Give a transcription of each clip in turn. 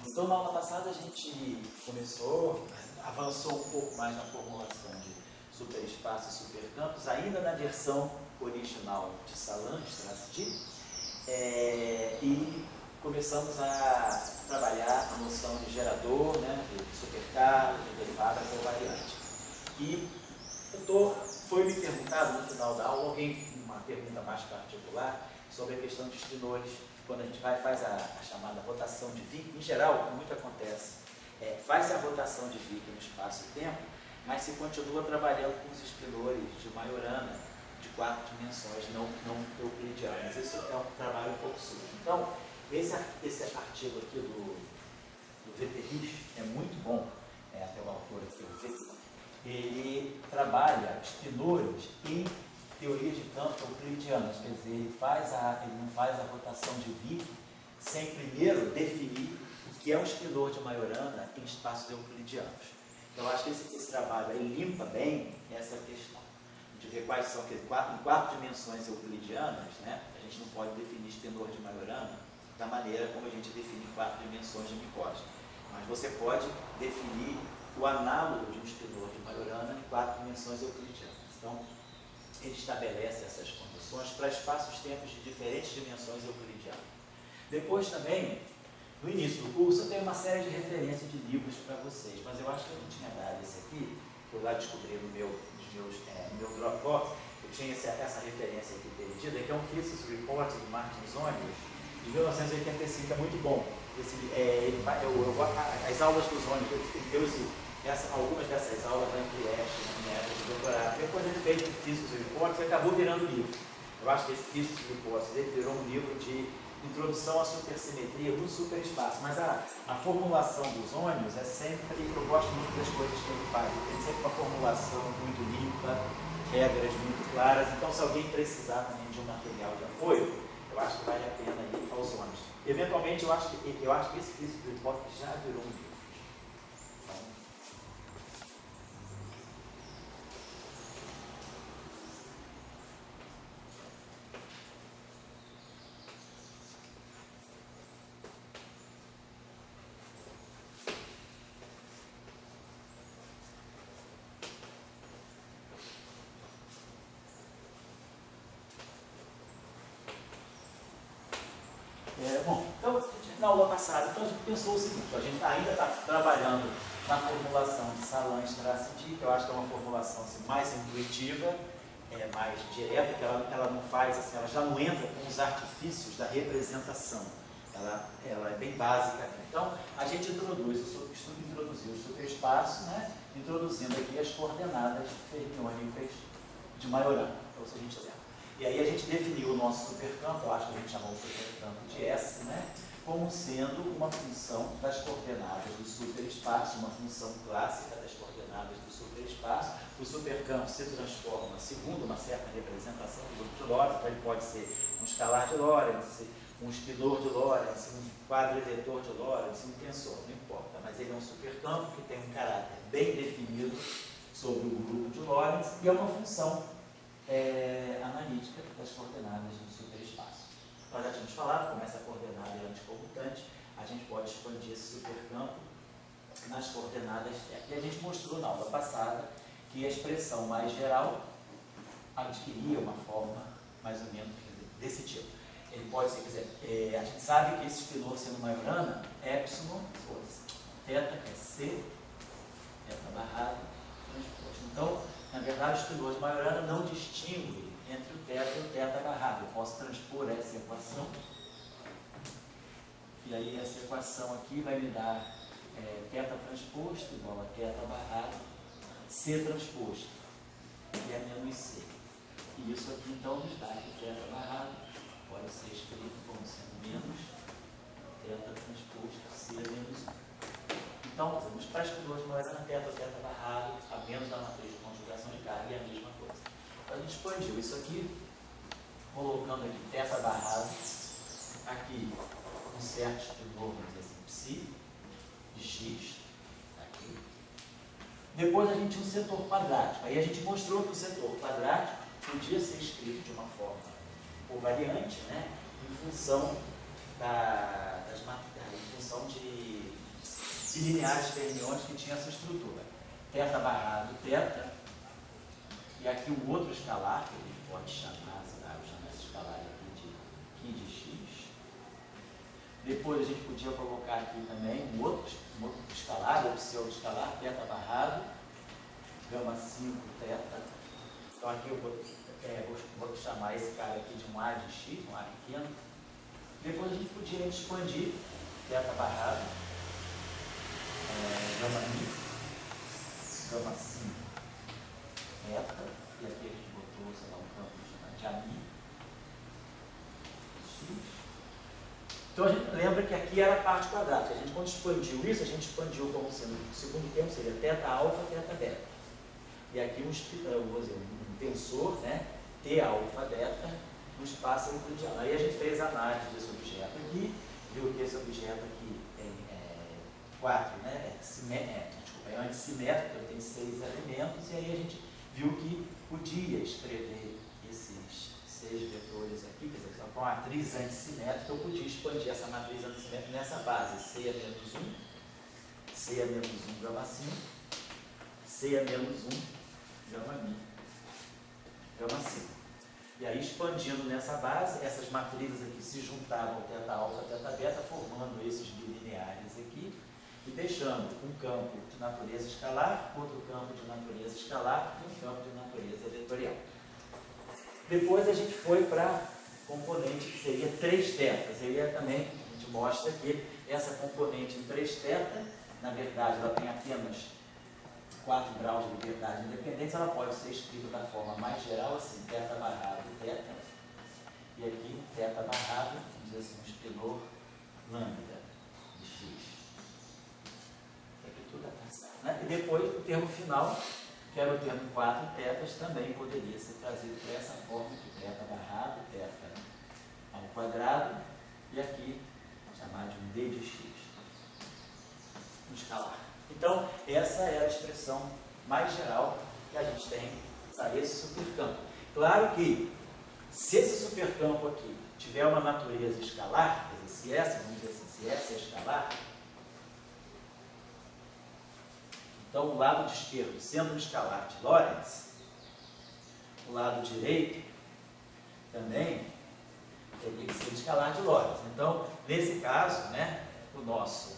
Então, na aula passada a gente avançou um pouco mais na formulação de superespaço e supercampos, ainda na versão original de Salant-Strasdy, e começamos a trabalhar a noção de gerador, né, de supercarga, de derivada covariante. E foi me perguntado no final da aula, uma pergunta mais particular, sobre a questão de espinores, quando a gente faz a chamada rotação de Wick. Em geral, muito acontece, faz-se a rotação de Wick no espaço e tempo, mas se continua trabalhando com os espinores de Majorana, de 4 dimensões, não euclidianas. Isso é um trabalho um pouco sujo. Então, esse artigo aqui do Wetterich é muito bom, até o autor aqui, o Wetterich. Ele trabalha espinores em teoria de campos euclidianas, quer dizer, ele não faz a rotação de Wick sem primeiro definir o que é um espinor de Majorana em espaços euclidianos. Então, acho que esse trabalho aí limpa bem essa questão, de ver quais são, em 4 dimensões euclidianas, né, a gente não pode definir espinor de Majorana da maneira como a gente define 4 dimensões de Minkowski, mas você pode definir o análogo de um espinor de Majorana em 4 dimensões euclidianas. Então, ele estabelece essas condições para espaços-tempos de diferentes dimensões euclidianas. Depois também, no início do curso, eu tenho uma série de referências de livros para vocês, mas eu acho que eu não tinha dado esse aqui, fui lá descobrir no meu Dropbox, eu tinha essa referência aqui perdida, que é um Physics Report do Martin Onius, de 1985, é muito bom. As aulas dos Onius, eu uso algumas dessas aulas lá em Trieste, na minha época de doutorado. Depois ele fez o Physics Report e acabou virando livro. Eu acho que esse Physics Report ele virou um livro de introdução à supersimetria no superespaço, mas a formulação dos ônios é sempre, eu gosto muito das coisas que ele faz, ele tem sempre uma formulação muito limpa, regras muito claras. Então, se alguém precisar também de um material de apoio, eu acho que vale a pena ir aos ônios. Eventualmente, eu acho que esse Physics Report já virou um livro. Então, na aula passada, a gente pensou o seguinte: a gente ainda está trabalhando na formulação de Salant-Strasdy, que eu acho que é uma formulação assim, mais intuitiva, mais direta, que ela não faz, assim, ela já não entra com os artifícios da representação. Ela é bem básica. Então, a gente introduziu o superespaço, né, introduzindo aqui as coordenadas fermiônicas de Majorana. Então, se a gente lembra. E aí a gente definiu o nosso supercampo, eu acho que a gente chamou o supercampo de S, né, como sendo uma função das coordenadas do superespaço, uma função clássica das coordenadas do superespaço. O supercampo se transforma segundo uma certa representação do grupo de Lorentz, então ele pode ser um escalar de Lorentz, um espinor de Lorentz, um quadrivetor de Lorentz, um tensor, não importa, mas ele é um supercampo que tem um caráter bem definido sobre o grupo de Lorentz e é uma função analítica das coordenadas do superespaço. Nós já tínhamos falado, como essa coordenada é anticomutante, a gente pode expandir esse supercampo nas coordenadas e a gente mostrou na aula passada que a expressão mais geral adquiria uma forma mais ou menos desse tipo. Ele pode ser, quer dizer, a gente sabe que esse espinor sendo Majorana é epsilon, θ, que é C, θ barrado, transposto. Então, na verdade, o espinor de Majorana não distingue entre o θ e o θ barrado. Eu posso transpor essa equação, e aí essa equação aqui vai me dar θ transposto igual a θ barrado, C transposto, e é menos C. E isso aqui, então, nos dá que o θ barrado pode ser escrito como sendo menos θ transposto C menos 1. Então, vamos para espinor de Majorana, θ barrado, a menos da matriz de conjugação de carga, e a mesma coisa. Então, a gente expandiu isso aqui, colocando aqui θ barrado, aqui um certo espinor, vamos dizer assim, psi, de x, aqui. Depois a gente tinha um setor quadrático. Aí a gente mostrou que o setor quadrático podia ser escrito de uma forma covariante, né, em função em função de bilineares fermiônicos que tinham essa estrutura. Teta barrado, teta, e aqui um outro escalar, que a gente pode chamar, sei lá, vou chamar esse escalar aqui de X. Depois a gente podia colocar aqui também um outro escalar, ou pseudo-escalar, teta barrado, gama 5, teta. Então aqui eu vou chamar esse cara aqui de um A de X, um A pequeno. Depois a gente podia expandir, teta barrado, gama mi, gama 5, teta, e aqui a gente botou, sei lá, um campo de ami, x. Então a gente lembra que aqui era a parte quadrada. A gente, quando expandiu isso, a gente expandiu como sendo, o segundo termo seria teta alfa, teta beta. E aqui um tensor, né, T alfa beta, no espaço euclidiano. Aí a gente fez a análise desse objeto aqui, viu que esse objeto aqui tem 4, né, é antissimétrico, ele tem 6 elementos, e aí a gente viu que podia escrever esses 6 vetores aqui, quer dizer, com uma matriz antissimétrica, eu podia expandir essa matriz antissimétrica nessa base, C a menos 1, C a menos 1, gama 5, C a menos 1, gama mi, gama 5. E aí, expandindo nessa base, essas matrizes aqui se juntavam ao teta alfa, teta beta, formando esses bilineares aqui, e deixando um campo de natureza escalar, outro campo de natureza escalar e um campo de natureza vetorial. Depois a gente foi para componente que seria 3 tetas. E aí também a gente mostra que essa componente em 3 teta, na verdade, ela tem apenas 4 graus de liberdade e independência, ela pode ser escrita da forma mais geral, assim, teta barrado teta, e aqui teta barrado, vamos dizer assim, um espinor lambda de x. Aqui tudo é passado, né? E depois o termo final, que era o termo 4 tetas, também poderia ser trazido para essa forma de teta barrado, teta ao quadrado, e aqui chamar de um d de x, um escalar. Então, essa é a expressão mais geral que a gente tem para esse supercampo. Claro que, se esse supercampo aqui tiver uma natureza escalar, quer dizer, se essa, vamos dizer assim, se essa é escalar, então o lado esquerdo sendo um escalar de Lorentz, o lado direito também teria que ser um escalar de Lorentz. Então, nesse caso, né, o nosso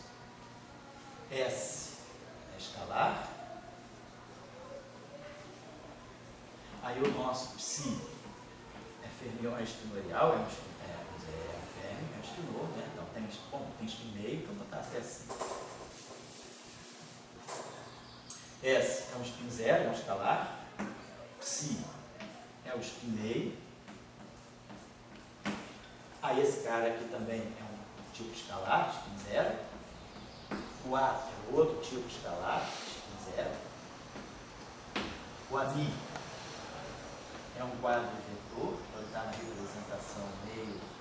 S é escalar, aí o nosso psi é fermião, é espinorial, é um espinor, né? Então tem spin meio, então botar assim. S é um spin zero, é um escalar, psi é o spin meio, aí esse cara aqui também é um tipo escalar, spin zero, 4 é outro tipo escalar, spin zero, o ami é um quadro vetor, então ele está na representação meio.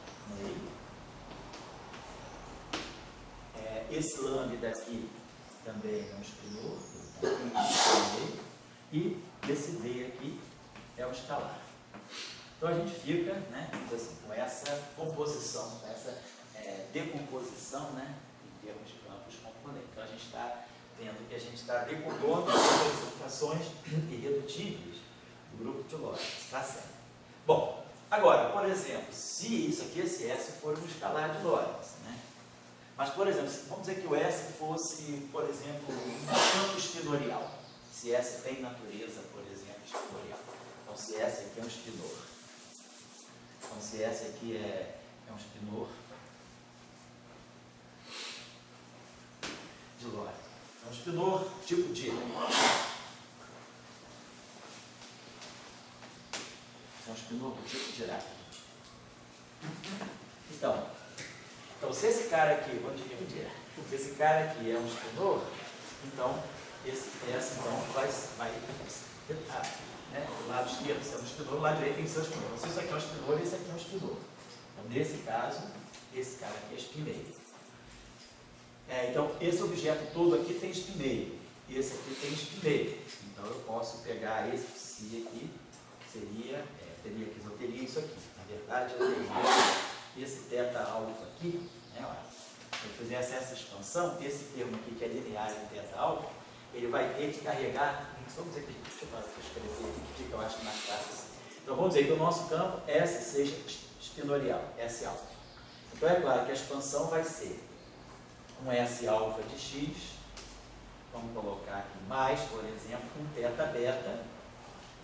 Esse lambda aqui também é um espinor, meio. E esse D aqui é um escalar. Então a gente fica, né, assim, com essa composição, com essa decomposição, né, em termos de campos componentes. Então a gente está vendo que a gente está decompondo as representações irredutíveis do grupo de Lorentz, está certo? Bom, agora, por exemplo, se isso aqui, esse S, for um escalar de Lorentz, né? Mas, por exemplo, vamos dizer que o S fosse, por exemplo, um campo espinorial. Se S tem natureza, por exemplo, espinorial. Então, se S aqui é um espinor. Então, se S aqui é um espinor de Lorentz. É um espinor tipo D. É um espinor do tipo Dirac. Então, se esse cara aqui, vamos dividir, se esse cara aqui é um espinor, então, esse então, vai né? O lado esquerdo ser um espinor, o lado direito tem que ser um espinor. Então, se isso aqui é um espinor, esse aqui é um espinor. Então, nesse caso, esse cara aqui é espineiro. Então, esse objeto todo aqui tem espineiro, e esse aqui tem espineiro. Então, eu posso pegar esse psi aqui, que seria, eu teria isso aqui. Na verdade, eu teria esse teta alfa aqui, né, ó, fizesse essa expansão, esse termo aqui, que é linear em θ alfa, ele vai ter que carregar, vamos dizer que, deixa eu escrever aqui, que fica, eu acho, mais fácil assim. Então, vamos dizer que o nosso campo S seja espinorial, S alfa. Então, é claro que a expansão vai ser um S alfa de X, vamos colocar aqui mais, por exemplo, um θ beta,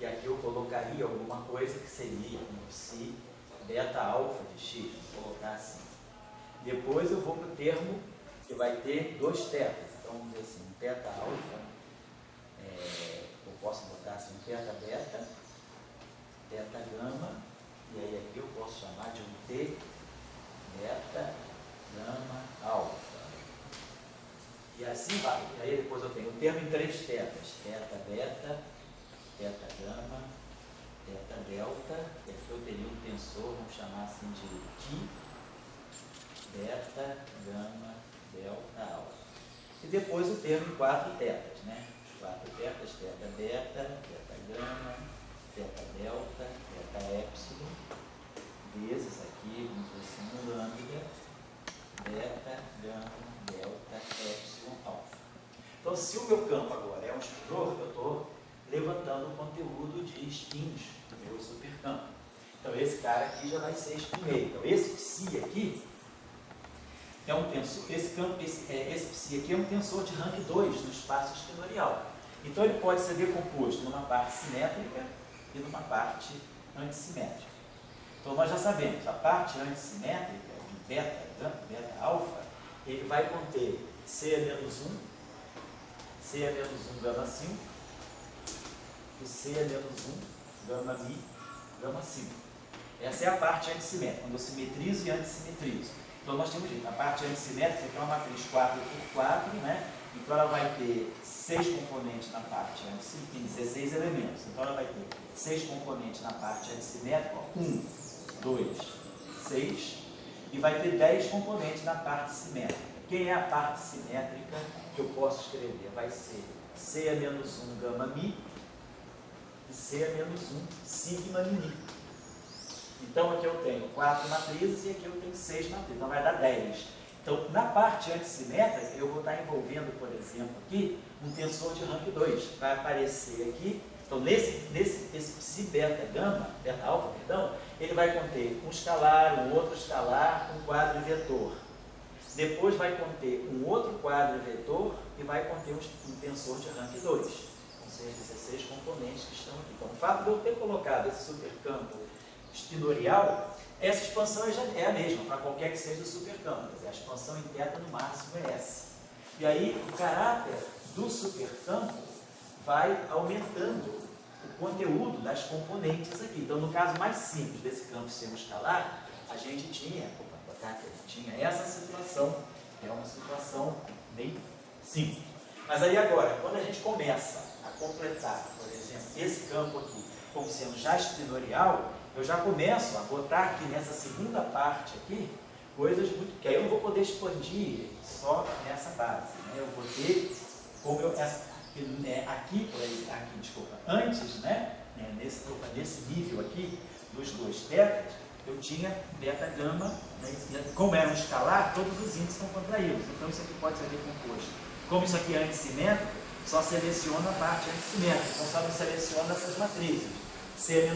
e aqui eu colocaria alguma coisa que seria um psi beta alfa de X, vou colocar assim. Depois eu vou para o termo que vai ter dois tetas. Então, vamos dizer assim, um θ alfa, eu posso botar assim, um θ beta, θ gama, e aí aqui eu posso chamar de um T beta gama alfa. E assim vai. E aí depois eu tenho o termo em três tetas, θ beta, θ gama, θ delta, e aqui eu teria um tensor, vamos chamar assim de Ki beta, gama, delta, alfa. E depois o termo em quatro tetas, né? Quatro tetas, θ beta, θ gama, θ delta, θ epsilon, vezes aqui, vamos dizer assim, lambda, beta, gama, delta, epsilon, alfa. Então, se o meu campo agora é um espinor, eu estou levantando o conteúdo de espinhos do meu supercampo. Então, esse cara aqui já vai ser espinheiro. Então, esse psi aqui é um tensor, esse psi aqui é um tensor de rank 2 no espaço espinorial. Então, ele pode ser decomposto numa parte simétrica e numa parte antissimétrica. Então, nós já sabemos, a parte antissimétrica de beta alfa, ele vai conter C-1, C-1 gama 5 e C-1 gama mi, gama 5. Essa é a parte antissimétrica, quando eu simetrizo e antissimetrizo. Então, nós temos a parte antissimétrica, que é uma matriz 4x4, né? Então, ela vai ter 6 componentes na parte antissimétrica, tem 16 elementos. Então, ela vai ter 6 componentes na parte antissimétrica, 1, 2, 6, e vai ter 10 componentes na parte simétrica. Quem é a parte simétrica que eu posso escrever? Vai ser C-1 gama mi e C-1 sigma mi. Então, aqui eu tenho 4 matrizes e aqui eu tenho 6 matrizes, então vai dar 10. Então, na parte antissimétrica, eu vou estar envolvendo, por exemplo, aqui, um tensor de rank 2. Vai aparecer aqui, então, esse psi beta gama, beta alfa, perdão, ele vai conter um escalar, um outro escalar, um quadro vetor. Depois vai conter um outro quadro vetor e vai conter um tensor de rank 2. Ou seja, 16 componentes que estão aqui. Então, o fato de eu ter colocado esse supercampo espinorial, essa expansão já é a mesma para qualquer que seja o supercampo. A expansão em θ no máximo é S. E aí, o caráter do supercampo vai aumentando o conteúdo das componentes aqui. Então, no caso mais simples desse campo ser um escalar, a gente tinha essa situação, é uma situação bem simples. Mas aí agora, quando a gente começa a completar, por exemplo, esse campo aqui como sendo já espinorial, eu já começo a botar aqui nessa segunda parte aqui, coisas muito... que aí eu não vou poder expandir só nessa base, né? Eu vou ter, como eu... antes, né? Nesse nível aqui, dos dois tetas, eu tinha beta gama, né? Como era um escalar, todos os índices estão contraídos, então isso aqui pode ser decomposto. Como isso aqui é antissimétrico, só seleciona a parte antissimétrica, então só me seleciona essas matrizes. C-1,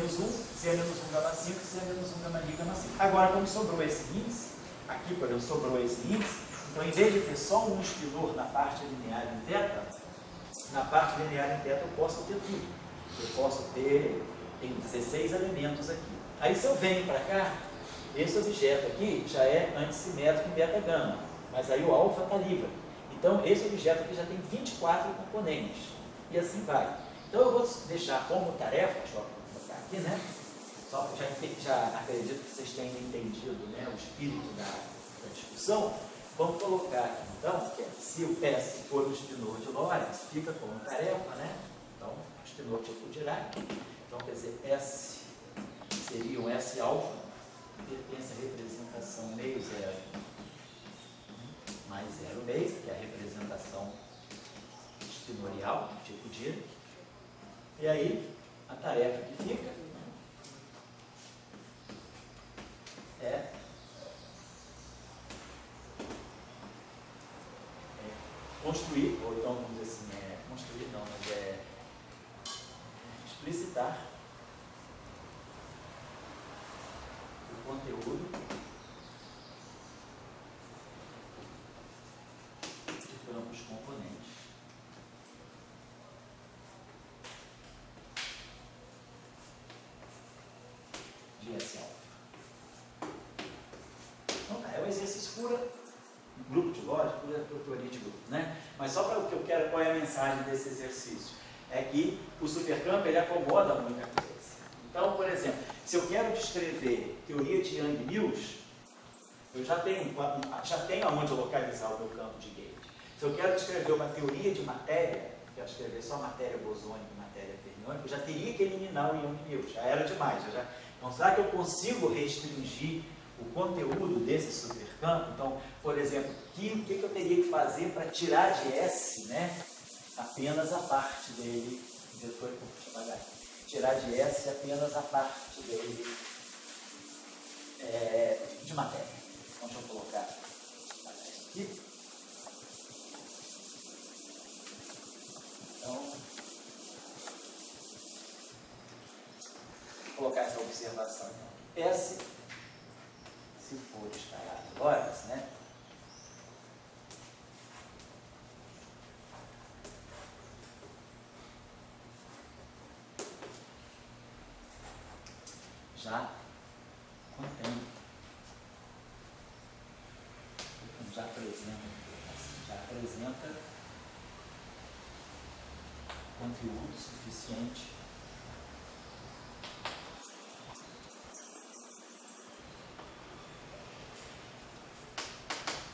C-1 gama 5, C-1 gama mi, gama 5. Agora, como sobrou esse índice, aqui, por exemplo, sobrou esse índice, então, em vez de ter só um espinor na parte linear em θ, na parte linear em θ eu posso ter tudo. Eu posso ter, tem 16 elementos aqui. Aí, se eu venho para cá, esse objeto aqui já é antissimétrico em beta gama, mas aí o alfa está livre. Então, esse objeto aqui já tem 24 componentes, e assim vai. Então, eu vou deixar como tarefa, deixa eu botar aqui, né? Só já acredito que vocês tenham entendido, né, o espírito da discussão. Vamos colocar aqui, então, que se o S for um espinor de Lorentz, fica como tarefa, né? Então, espinor tipo Dirac. Então, quer dizer, S seria um S alfa, que pertence à representação meio zero mais 0 meio, que é a representação espinorial, tipo Dirac. E aí, a tarefa que fica é construir, ou então vamos dizer assim, construir não, mas explicitar o conteúdo de campos componentes de S alfa. Então tá, é um exercício pura, grupo de lógica, pura teoria de grupo, né? Mas só para o que eu quero, qual é a mensagem desse exercício? É que o supercampo ele acomoda muita coisa. Então, por exemplo, se eu quero descrever teoria de Yang-Mills, eu já tenho aonde localizar o meu campo de gauge. Se eu quero descrever uma teoria de matéria, quero escrever só matéria bosônica e matéria fermiônica, eu já teria que eliminar o Yang-Mills, já era demais. Então, será que eu consigo restringir o conteúdo desse supercampo? Então, por exemplo, o que eu teria que fazer para tirar de S, né, apenas a parte dele, tirar de S apenas a parte dele de matéria. Então, deixa eu colocar isso aqui. Então, vou colocar essa observação. S, se for escalar horas, né? Já contém, já apresenta conteúdo suficiente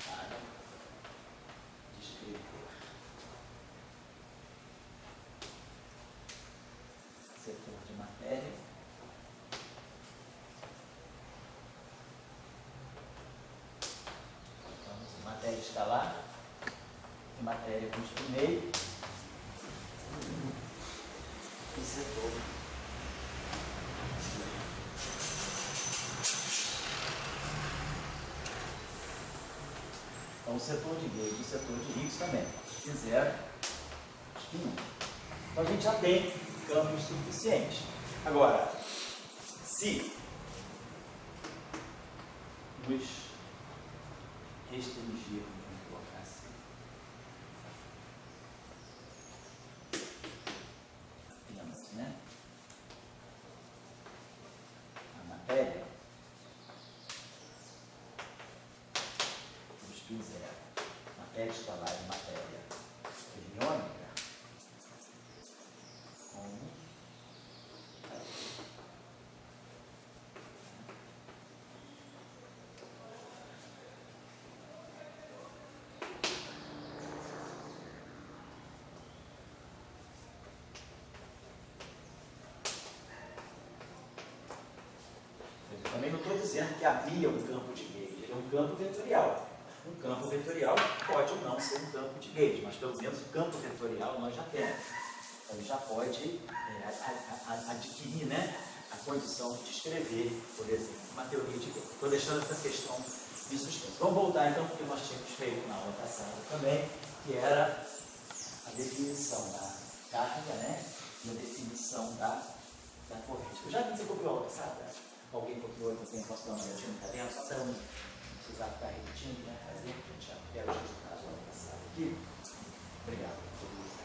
para descrever setor de matéria matéria escalar e matéria custo meio e setor. Então, o setor de gauge e o setor de Higgs também. Se zero, acho que não. Então, a gente já tem campos suficientes. Agora, se nos restringirmos, vamos colocar assim, apenas, né, a matéria, custo zero, matéria escalar e matéria fermiônica, como também não estou dizendo que havia um campo de gauge, ele é um campo vetorial. Um campo vetorial pode ou não ser um campo de gauge, mas pelo menos o campo vetorial nós já temos. Então ele já pode adquirir, né, a condição de descrever, por exemplo, uma teoria de gauge. Estou deixando essa questão de suspenso. Vamos voltar então, porque nós tínhamos feito na aula passada também, que era a definição da carga, né, e a definição da corrente. Eu já vi que você copiou a aula passada? Alguém copiou aqui, tem posso dar uma olhadinha no caderno, só para não precisar ficar repetindo, né? Fazer, a gente já quero os resultados do ano passado aqui. Obrigado por tudo isso.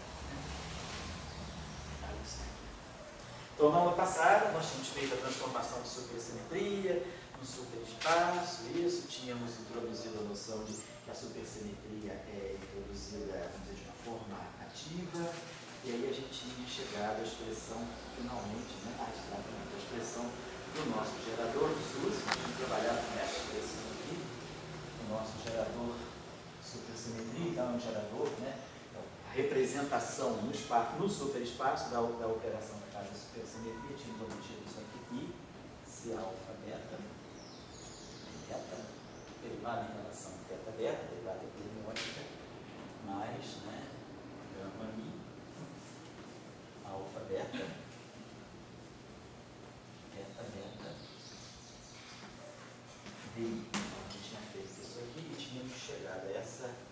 Então, na aula passada, nós tínhamos feito a transformação de supersimetria no superespaço, isso, tínhamos introduzido a noção de que a supersimetria é introduzida, vamos dizer, de uma forma ativa, e aí a gente tinha chegado à expressão, finalmente, né? A expressão do nosso gerador de SUS, a gente trabalhava com essa expressão aqui, o nosso gerador supersimetria, então é um gerador, né? Então, a representação no espaço, no superespaço da operação da casa de supersimetria, tínhamos obtido isso aqui, C alfa beta, derivada em relação a beta, derivada epidemiológica, mais, né, gama mi, alfa beta, DI. Então, a gente tinha feito isso aqui e tínhamos chegado a isso aqui.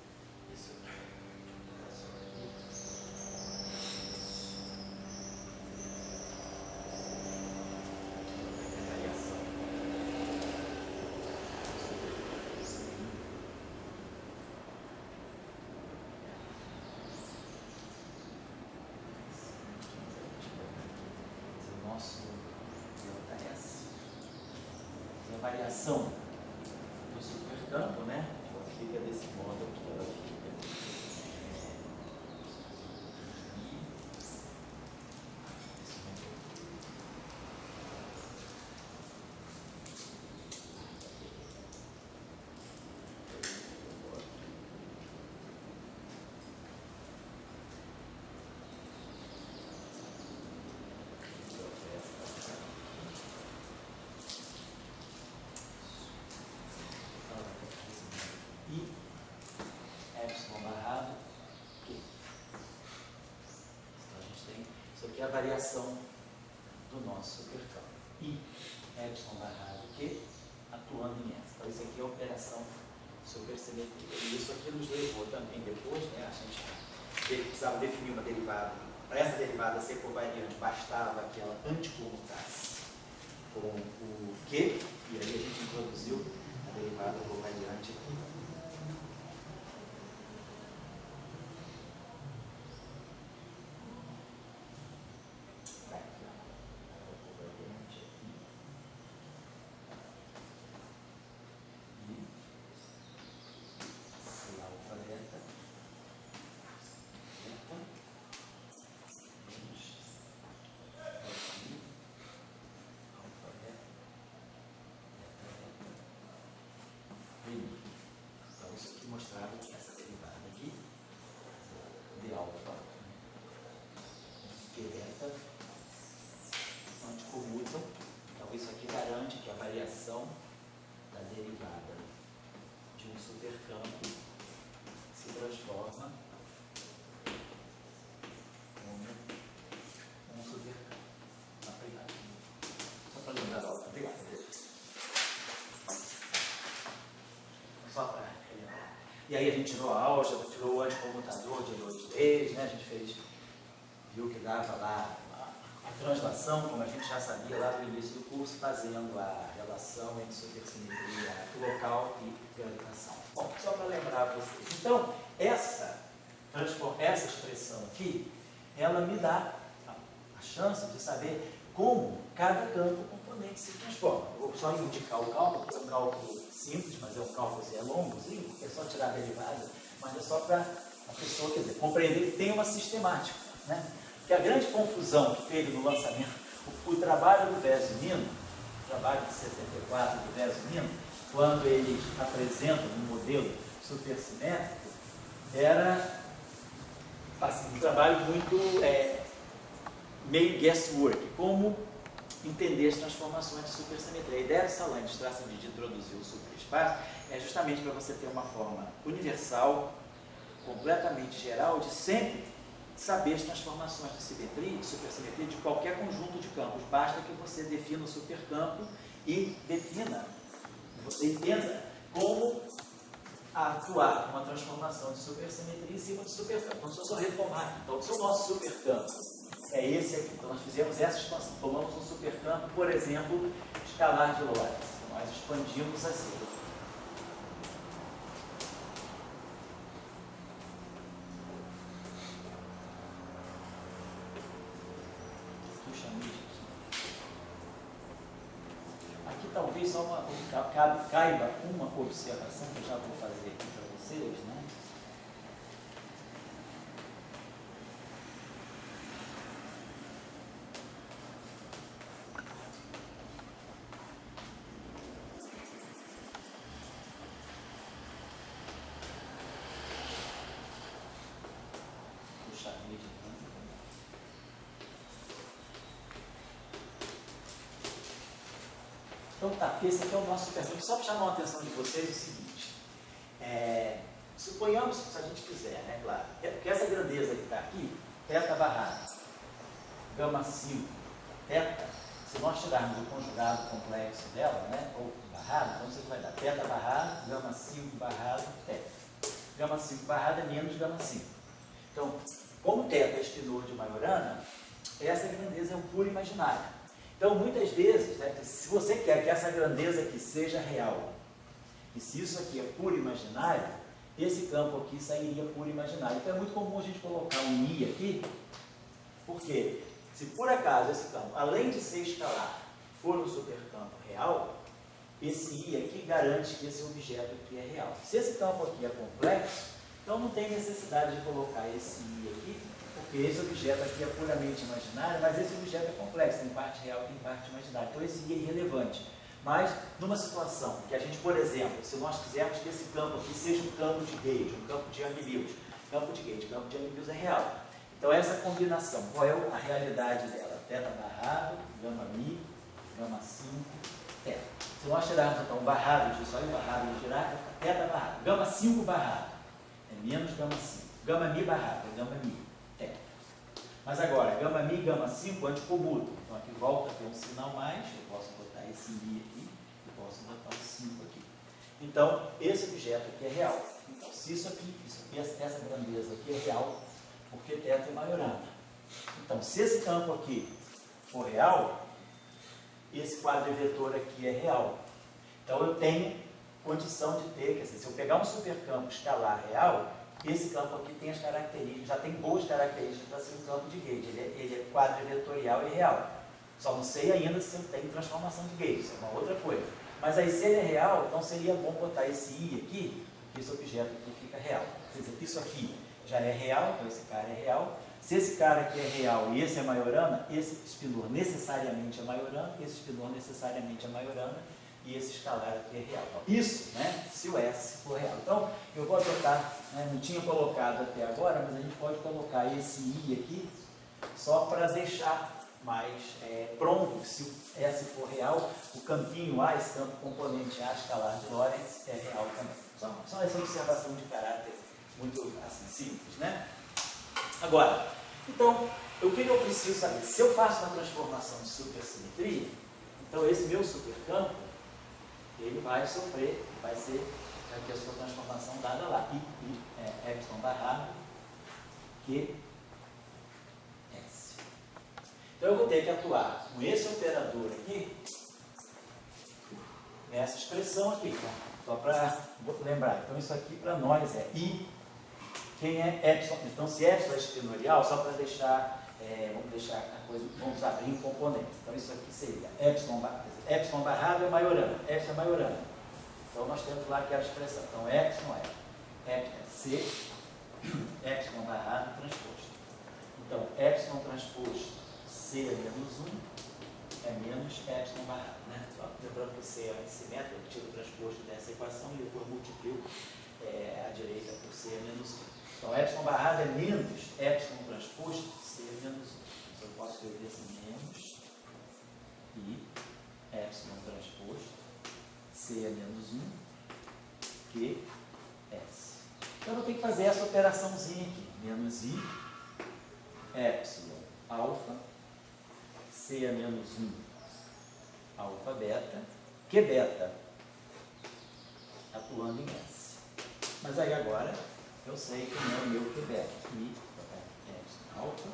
variação do supercampo, né? Ela fica desse modo aqui, ela fica. E epsilon barrado Q. Então a gente tem isso aqui é a variação do nosso supercampo. E epsilon barrado Q atuando em S. Então isso aqui é a operação supersimetria. E isso aqui nos levou também depois, né? A gente precisava definir uma derivada. Para essa derivada ser covariante, bastava que ela anticomutasse com o Q, e aí a gente introduziu a derivada covariante aqui. Então, isso aqui mostrava que essa derivada aqui de alfa e beta anticomutam. Então, isso aqui garante que a variação da derivada de um supercampo se transforma como um supercampo. Só para lembrar da aula. Obrigado. Só para relembrar. E aí a gente tirou a álgebra, tirou o anticomutador de dois deles, né? A gente viu que dava lá a translação, como a gente já sabia lá no início do curso, fazendo a relação entre supersimetria local e gravitação. Bom, só para lembrar vocês. Então, essa expressão aqui, ela me dá a chance de saber como cada campo componente se transforma. Eu vou só indicar o cálculo, que é um cálculo simples, mas é um cálculo assim, é longozinho, porque é só tirar a derivada, mas é só para a pessoa, quer dizer, compreender que tem uma sistemática, né? Porque a grande confusão que teve no lançamento, o trabalho do Veronese, o trabalho de 74 do Veronese, quando eles apresentam um modelo supersimétrico, era assim, um trabalho muito meio guesswork, como entender as transformações de supersimetria. A ideia do Salant de introduzir o superespaço é justamente para você ter uma forma universal, completamente geral, de sempre saber as transformações de simetria e supersimetria de qualquer conjunto de campos. Basta que você defina o supercampo e você entenda como atuar uma transformação de supersimetria em cima de supercampo. Então, se eu só retomar, então, se o nosso supercampo é esse aqui, então nós fizemos essa expansão, tomamos um supercampo, por exemplo, escalar de Lorentz. Nós expandimos assim. Aqui talvez só caiba uma observação que eu já vou fazer aqui para vocês, né? Então tá, esse aqui é o nosso supercampo. Só para chamar a atenção de vocês é o seguinte, suponhamos, se a gente quiser, né, claro, que essa grandeza que está aqui, θ barrado, gama 5, θ, se nós tirarmos o conjugado complexo dela, né, ou barrado, então você vai dar θ barrado, gama 5 barrado, θ. Gama 5 barrado é menos gama 5. Então, como θ é espinor de Majorana, essa grandeza é um puro imaginário. Então, muitas vezes, né, se você quer que essa grandeza aqui seja real, e se isso aqui é puro imaginário, esse campo aqui sairia puro imaginário. Então, é muito comum a gente colocar um I aqui, porque se por acaso esse campo, além de ser escalar, for um supercampo real, esse I aqui garante que esse objeto aqui é real. Se esse campo aqui é complexo, então não tem necessidade de colocar esse I aqui, porque esse objeto aqui é puramente imaginário, mas esse objeto é complexo, tem parte real, tem parte imaginária. Então esse I é irrelevante. Mas, numa situação que a gente, por exemplo, se nós quisermos que esse campo aqui seja um campo de gauge, um campo de Young Mills, campo de gauge, campo de Young Mills é real. Então essa combinação, qual é a realidade dela? Teta barrado, gama mi, gama 5, teta. Se nós tirarmos então o barrado disso, olha o barrado de girar, teta barrado. Gama 5 barrado é menos gama 5. Gama mi barrado é gama mi, teta. Mas agora, gama mi e gama 5 anticomutam. Então aqui volta a ter um sinal mais, eu posso botar esse mi aqui e posso botar o 5 aqui. Então, esse objeto aqui é real. Então, se isso aqui, essa grandeza aqui é real, porque teta é maiorana. Então, se esse campo aqui for real, esse quadrivetor aqui é real. Então, eu tenho condição de ter, quer dizer, se eu pegar um supercampo escalar real, esse campo aqui tem as características, já tem boas características para ser um campo de gauge. Ele é quadrivetorial e real. Só não sei ainda se eu tenho transformação de gauge, isso é uma outra coisa. Mas aí, se ele é real, então seria bom botar esse I aqui, porque esse objeto aqui fica real. Quer dizer, isso aqui já é real, então esse cara é real. Se esse cara aqui é real e esse é maiorana, esse espinor necessariamente é maiorana, esse espinor necessariamente é maiorana, e esse escalar aqui é real. Então, isso, né, se o S for real. Então, eu vou adotar, né, não tinha colocado até agora, mas a gente pode colocar esse I aqui, só para deixar mais pronto, se o S for real, o campinho A, esse campo componente A escalar de Lorentz, é real também. Só essa observação de caráter muito assim, simples, né? Agora, então, o que eu preciso saber? Se eu faço uma transformação de supersimetria, então esse meu supercampo, ele vai sofrer, vai ter a sua transformação dada lá. I epsilon barrado, Q, S. Então eu vou ter que atuar com esse operador aqui, nessa expressão aqui, tá? Só para lembrar. Então isso aqui para nós é I. Quem é epsilon? Então, se epsilon é espinorial, só para deixar, vamos deixar a coisa, vamos abrir em componentes. Então, isso aqui seria epsilon barrado é maiorana, epsilon é maiorana. Então, nós temos lá aquela expressão. Então, epsilon é C, epsilon barrado transposto. Então, epsilon transposto C é menos 1, é menos epsilon barrado. Né? Só lembrando que C é antissimétrico, eu tiro o transposto dessa equação e depois multiplico a direita por C é menos 1. Então, epsilon barrado é menos epsilon transposto, C é menos 1. Então, eu posso escrever assim, menos I, epsilon transposto, C é menos 1, Q, S. Então, eu vou ter que fazer essa operaçãozinha aqui. Menos I, epsilon, alfa, C é menos 1, alfa, beta, Q, beta, atuando em S. Mas aí agora, eu sei que não é o meu Q beta. I, epsilon alfa,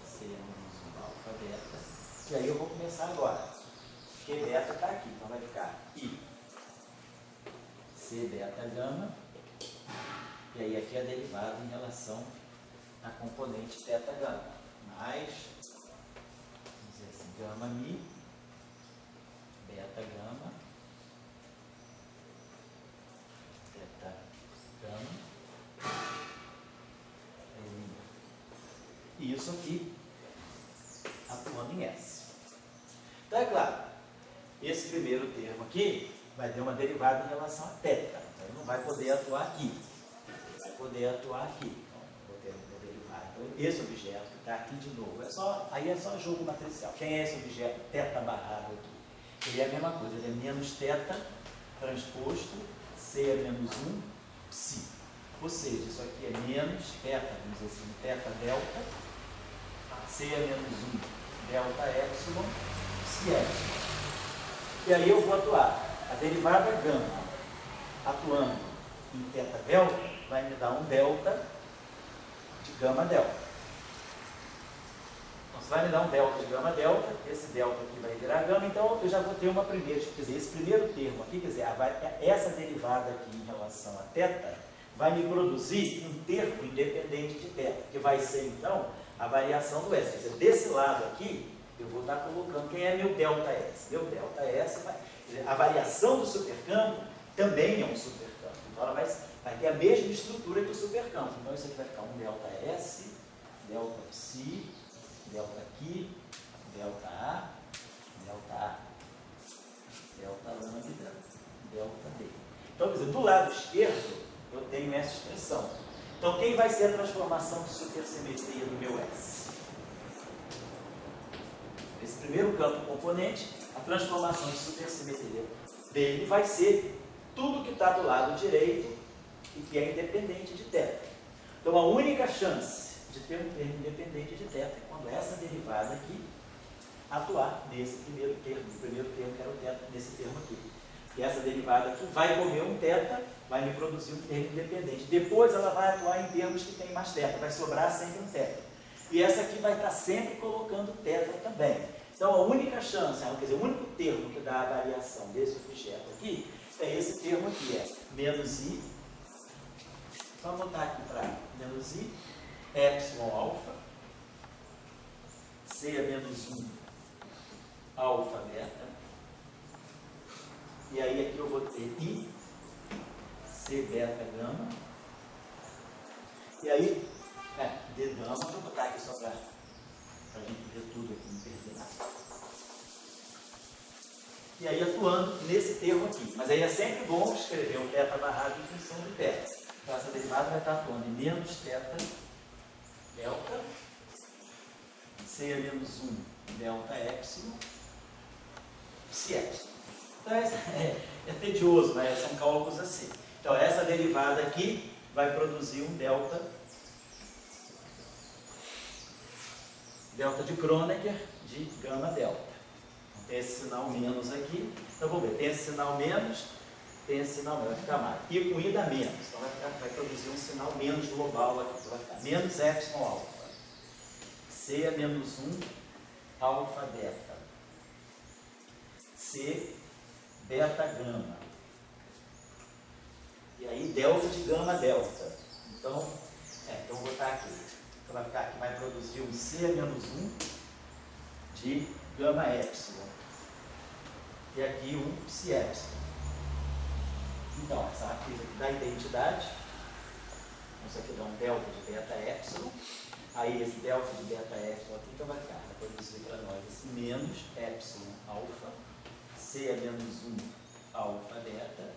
C menos 1 alfa beta. E aí eu vou começar agora. Q beta está aqui, então vai ficar I, C beta gama. E aí aqui é a derivada em relação à componente teta gama. Mais, vamos dizer assim, gama mi, beta gama, teta gama. E isso aqui atuando em S. Então é claro, esse primeiro termo aqui vai ter uma derivada em relação a θ. Então ele não vai poder atuar aqui. Ele vai poder atuar aqui. Então vou ter uma derivada. Então esse objeto que está aqui de novo, aí é só jogo matricial. Quem é esse objeto θ barrado aqui? Ele é a mesma coisa, ele é menos θ transposto, C é menos 1, psi. Ou seja, isso aqui é menos θ, vamos dizer assim, θ delta, C é menos 1, delta epsilon, psi epsilon. E aí eu vou atuar. A derivada gama atuando em θ delta vai me dar um delta de gama delta. Então, se vai me dar um delta de gama delta, esse delta aqui vai virar gama, então eu já vou ter uma primeira, quer dizer, esse primeiro termo aqui, quer dizer, essa derivada aqui em relação a θ, vai me produzir um termo independente de θ, que vai ser, então, a variação do S. Quer dizer, desse lado aqui, eu vou estar colocando quem é meu ΔS. Meu ΔS, a variação do supercampo também é um supercampo. Então ela vai ter a mesma estrutura que o supercampo. Então isso aqui vai ficar um ΔS, ΔΦ, delta aqui, delta A, delta lambda, delta D. Então, quer dizer, do lado esquerdo, eu tenho essa expressão. Então, quem vai ser a transformação de supersimetria do meu S? Esse primeiro campo componente, a transformação de supersimetria dele vai ser tudo que está do lado direito e que é independente de θ. Então, a única chance de ter um termo independente de θ é quando essa derivada aqui atuar nesse primeiro termo. O primeiro termo que era o θ, nesse termo aqui. E essa derivada aqui vai comer um θ, vai me produzir um termo independente. Depois ela vai atuar em termos que tem mais θ, vai sobrar sempre um θ. E essa aqui vai estar sempre colocando θ também. Então a única chance, quer dizer, o único termo que dá a variação desse objeto aqui, é esse termo aqui, é menos i. Só botar aqui para menos i, epsilon alfa, C é menos 1, alfa beta, e aí aqui eu vou ter I, C beta gama, e aí, D gama, vou botar aqui só para a gente ver tudo aqui, não perder nada. E aí atuando nesse termo aqui, mas aí é sempre bom escrever o θ barrado em função do θ. Então essa derivada vai estar atuando em menos θ delta, C é menos 1 delta epsilon, psi epsilon. Então é tedioso, mas são cálculos assim. Então essa derivada aqui vai produzir um delta de Kronecker de gama delta. Tem esse sinal menos aqui. Então vamos ver, tem esse sinal menos, tem esse sinal menos, vai ficar mais. E com I dá menos, então vai produzir um sinal menos global aqui, então vai ficar menos epsilon alfa. C é menos 1 alfa beta. C beta gama. E aí delta de gama delta. Então eu vou botar aqui. Então vai ficar aqui, vai produzir um C é menos 1 de gama epsilon. E aqui um psi epsilon. Então, essa matriz aqui dá identidade. Isso aqui dá um delta de beta epsilon. Aí esse delta de beta epsilon aqui, então vai ficar, vai produzir para nós esse menos epsilon alfa. C é menos 1 alfa beta.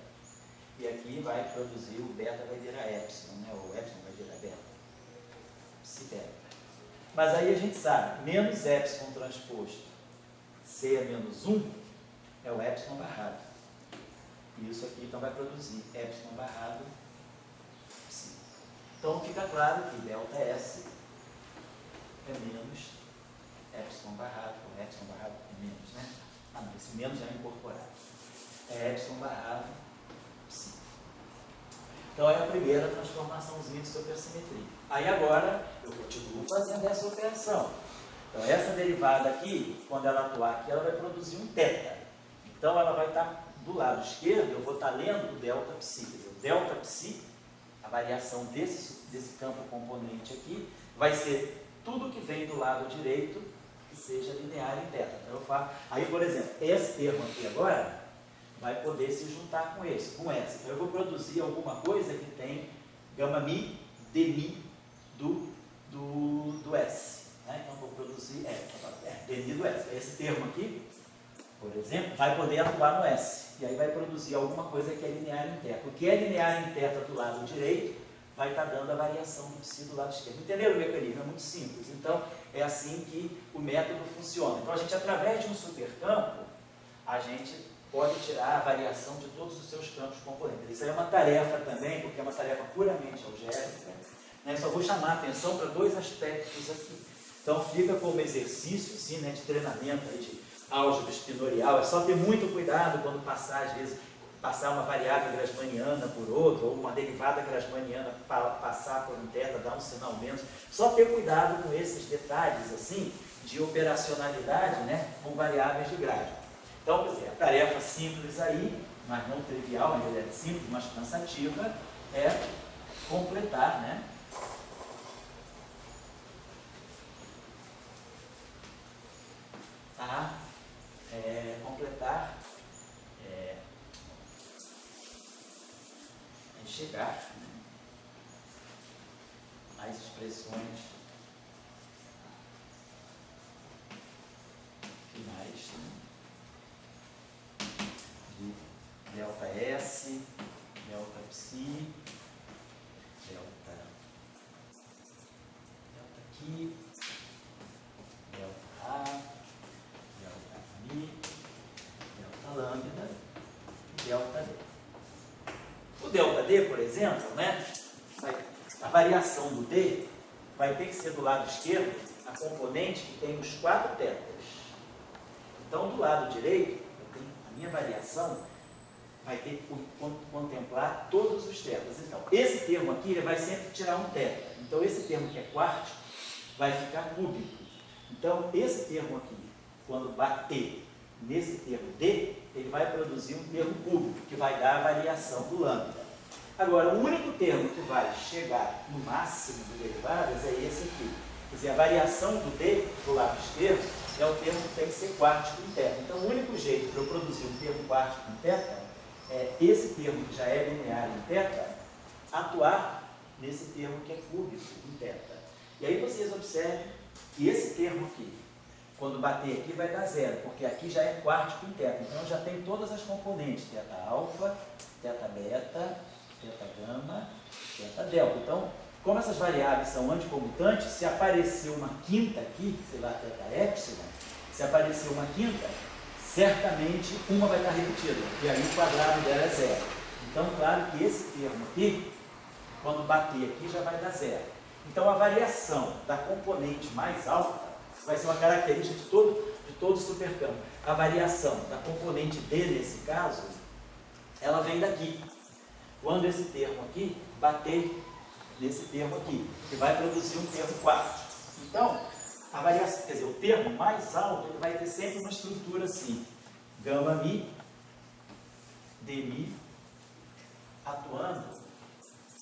E aqui vai produzir, o beta vai virar epsilon, né? O epsilon vai virar beta. Psi beta. Mas aí a gente sabe, menos epsilon transposto C é menos 1 é o epsilon barrado. E isso aqui então vai produzir epsilon barrado psi. Então fica claro que delta S é menos epsilon barrado, ou epsilon barrado é menos, né? Ah não, esse menos já é incorporado. É epsilon barrado psi. Então é a primeira transformaçãozinha de supersimetria. Aí agora eu continuo fazendo essa operação. Então essa derivada aqui, quando ela atuar aqui, ela vai produzir um θ. Então ela vai estar do lado esquerdo, eu vou estar lendo o delta psi. O delta psi, a variação desse campo componente aqui, vai ser tudo que vem do lado direito que seja linear em θ. Então eu faço, aí por exemplo, esse termo aqui agora vai poder se juntar com esse, com S. Então eu vou produzir alguma coisa que tem gama mi, d mi do S. Né? Então eu vou produzir d mi do S. Esse termo aqui, por exemplo, vai poder atuar no S. E aí vai produzir alguma coisa que é linear em θ. O que é linear em θ do lado direito vai estar dando a variação do psi do lado esquerdo. Entenderam o mecanismo? É muito simples. Então é assim que o método funciona. Então a gente, através de um supercampo, a gente pode tirar a variação de todos os seus campos componentes. Isso aí é uma tarefa também, porque é uma tarefa puramente algébrica. Né? Só vou chamar a atenção para dois aspectos aqui. Então fica como exercício assim, né, de treinamento aí de álgebra espinorial. É só ter muito cuidado quando passar, às vezes, passar uma variável grassmanniana por outra, ou uma derivada grassmanniana passar por um θ, dar um sinal menos. Só ter cuidado com esses detalhes assim, de operacionalidade, né, com variáveis de grade. Então, quer dizer, a tarefa simples aí, mas não trivial, ainda é simples, mas cansativa, é completar, né? a completar, a chegar às expressões finais, de delta S, delta psi, delta aqui, delta A, delta Mi, delta lambda e delta D. O delta D, por exemplo, né, a variação do D vai ter que ser do lado esquerdo a componente que tem os 4 tetas. Então, do lado direito, a minha variação vai ter que contemplar todos os tetas. Então, esse termo aqui ele vai sempre tirar um teta. Então, esse termo que é quarto vai ficar cúbico. Então, esse termo aqui, quando bater nesse termo D, ele vai produzir um termo cúbico, que vai dar a variação do lambda. Agora, o único termo que vai chegar no máximo de derivadas é esse aqui. Quer dizer, a variação do D, do lado esquerdo, é o termo que tem que ser quartico em teta. Então, o único jeito de eu produzir um termo quartico em teta é esse termo que já é linear em teta, atuar nesse termo que é cúbico em teta. E aí vocês observem que esse termo aqui, quando bater aqui, vai dar zero, porque aqui já é quartico em teta. Então, já tem todas as componentes, teta alfa, teta beta, teta gama, teta delta. Então, como essas variáveis são anticomutantes, se aparecer uma quinta aqui, sei lá, teta epsilon, se aparecer uma quinta, certamente uma vai estar repetida, e aí o quadrado dela é zero. Então, claro que esse termo aqui, quando bater aqui, já vai dar zero. Então, a variação da componente mais alta vai ser uma característica de todo supercampo. A variação da componente D, nesse caso, ela vem daqui. Quando esse termo aqui bater nesse termo aqui, que vai produzir um termo quarto. Então, a variação, quer dizer, o termo mais alto, ele vai ter sempre uma estrutura assim, gama mi, d mi, atuando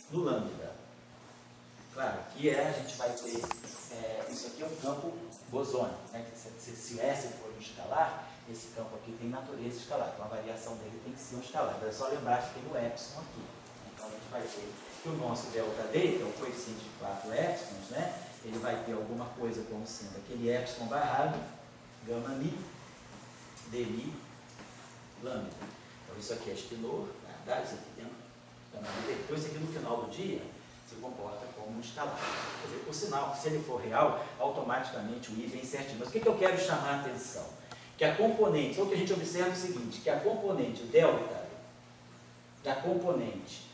no lambda. Claro, aqui a gente vai ter, isso aqui é um campo bosônico, né? Se S for um escalar, esse campo aqui tem natureza escalar, então a variação dele tem que ser um escalar. É só lembrar que tem o epsilon aqui. Então a gente vai ter que o nosso delta D, que é o coeficiente de 4 épsilons, né? Ele vai ter alguma coisa como sendo aquele épsilon barrado, gama mi, d mi, lambda. Então isso aqui é espinor, na verdade, isso aqui tem gama mi, d. Então isso aqui no final do dia se comporta como um escalar. Quer dizer, por sinal, se ele for real, automaticamente o I vem certinho. Mas o que eu quero chamar a atenção? Que a componente, ou que a gente observa o seguinte, que a componente delta da componente,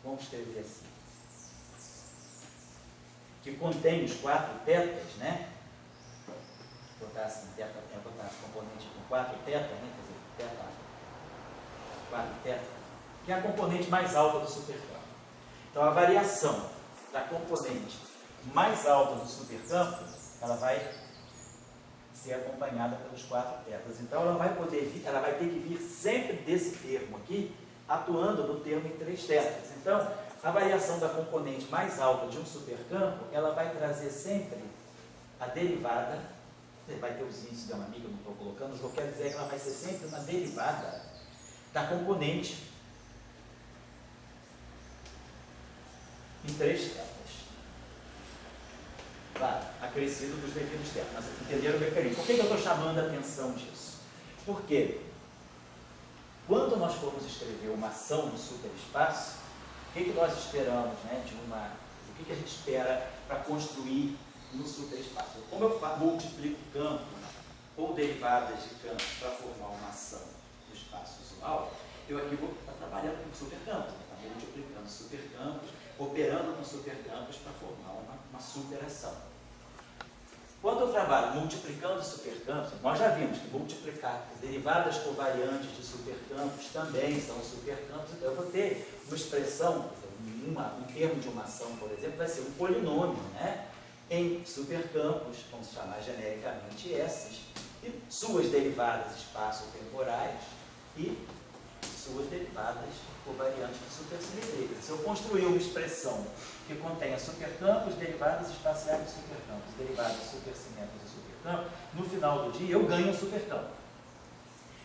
vamos escrever assim, que contém os 4 tetas, né? Vou botar assim, vou botar a componente com 4 tetas, né? Quer dizer, teta, 4 tetas, que é a componente mais alta do supercampo. Então, a variação da componente mais alta do supercampo, ela vai ser acompanhada pelos 4 tetas. Então, ela vai ter que vir sempre desse termo aqui, atuando no termo em 3 tetas. Então, a variação da componente mais alta de um supercampo, ela vai trazer sempre a derivada, vai ter os índices gama mi que eu não estou colocando, mas o que eu quero dizer é que ela vai ser sempre uma derivada da componente em 3 tetas. Claro, acrescido dos devidos tetas, mas entenderam o mecanismo. Por que eu estou chamando a atenção disso? Porque quando nós formos escrever uma ação no superespaço, o que nós esperamos, né, o que a gente espera para construir no superespaço? Como eu multiplico campo ou derivadas de campo para formar uma ação no espaço usual, eu aqui vou estar trabalhando com supercampos, estar multiplicando supercampos, operando com supercampos para formar uma superação. Quando eu trabalho multiplicando supercampos, nós já vimos que multiplicar derivadas covariantes de supercampos também são supercampos. Então, eu vou ter uma expressão, um termo de uma ação, por exemplo, vai ser um polinômio, né? Em supercampos, vamos chamar genericamente esses, e suas derivadas espaço-temporais e suas derivadas covariantes de supersimetria. Se eu construir uma expressão que contenha supercampos, derivadas espaciais de supercampos, derivadas supersimétricas de supercampos, no final do dia eu ganho um supercampo.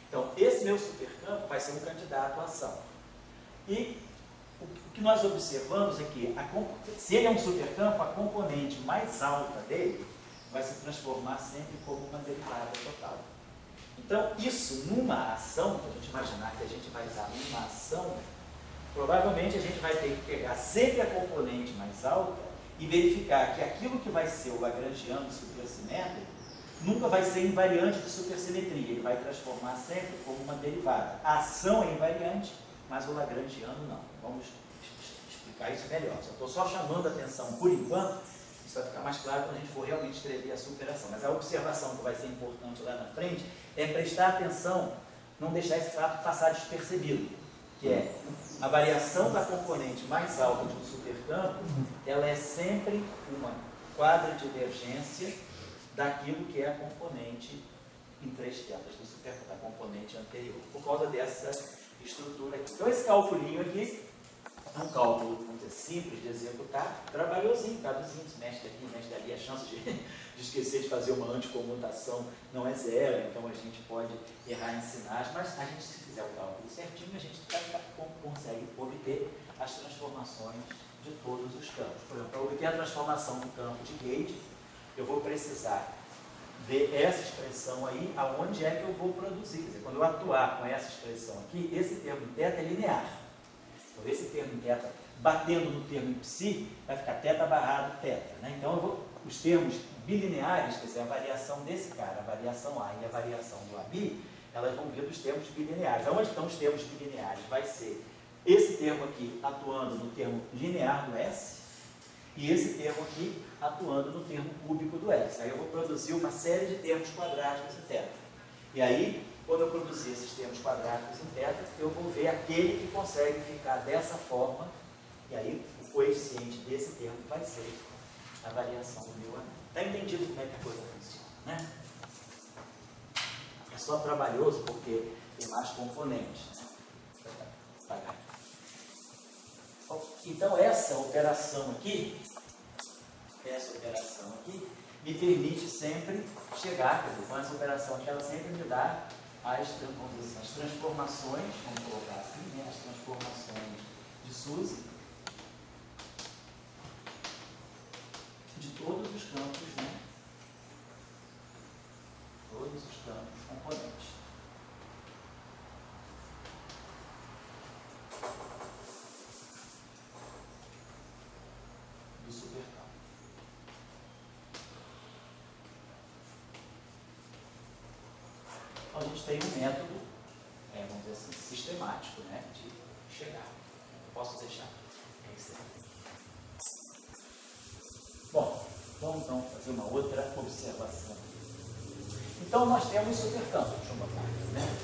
Então, esse meu supercampo vai ser um candidato à ação. E o que nós observamos é que, se ele é um supercampo, a componente mais alta dele vai se transformar sempre como uma derivada total. Então, isso numa ação, se a gente imaginar que a gente vai usar numa ação, provavelmente a gente vai ter que pegar sempre a componente mais alta e verificar que aquilo que vai ser o lagrangiano supersimétrico nunca vai ser invariante de supersimetria, ele vai transformar sempre como uma derivada. A ação é invariante, mas o lagrangiano não. Vamos explicar isso melhor. Estou só chamando a atenção por enquanto, isso vai ficar mais claro quando a gente for realmente escrever a superação. Mas a observação que vai ser importante lá na frente é prestar atenção, não deixar esse fato passar despercebido, que é a variação da componente mais alta de um supercampo, ela é sempre uma quadridivergência daquilo que é a componente em 3 tetas do supercampo, da componente anterior, por causa dessa estrutura aqui. Então esse cálculinho aqui é um cálculo, vamos dizer, simples de executar, trabalhosinho, caduzinho, se mexe aqui, mexe dali, a chance de esquecer de fazer uma anticomutação não é zero, então a gente pode errar em sinais, mas a gente, se fizer o cálculo certinho, a gente consegue obter as transformações de todos os campos. Por exemplo, para obter a transformação do campo de Gauge, eu vou precisar ver essa expressão aí, aonde é que eu vou produzir. Quer dizer, quando eu atuar com essa expressão aqui, esse termo em θ é linear. Então, esse termo em θ, batendo no termo em psi, vai ficar θ barrado θ. Né? Então, os termos bilineares, quer dizer, a variação desse cara, a variação A e a variação do AB, elas vão vir dos termos bilineares. Onde estão os termos bilineares? Vai ser esse termo aqui atuando no termo linear do S, e esse termo aqui atuando no termo cúbico do S. Aí eu vou produzir uma série de termos quadráticos em θ. E aí, quando eu produzir esses termos quadráticos em θ, eu vou ver aquele que consegue ficar dessa forma, e aí o coeficiente desse termo vai ser a variação do meu anel. Está entendido como é que a coisa funciona, né? É só trabalhoso porque tem mais componentes, né? Então essa operação aqui, me permite sempre chegar, quer dizer, com essa operação aqui, ela sempre me dá as transformações, vamos colocar assim, né, as transformações de SUSY de todos os campos, né? Todos os campos componentes. Do supercampo. Então, a gente tem um método, vamos dizer assim, sistemático, né, de chegar. Eu posso deixar. É isso aí. Bom, vamos então fazer uma outra observação. Então, nós temos supercampo. Deixa eu botar aqui, né?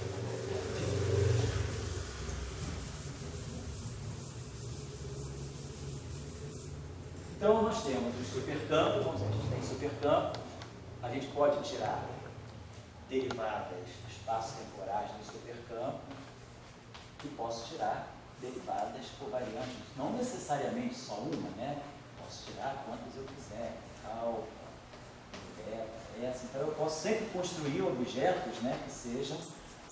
Então, nós temos o supercampo, vamos dizer, a gente tem supercampo, a gente pode tirar derivadas espaço-temporais do supercampo e posso tirar derivadas covariantes, não necessariamente só uma, né? Posso tirar quantas eu quiser, alfa, beta, essa. Então, eu posso sempre construir objetos, né, que sejam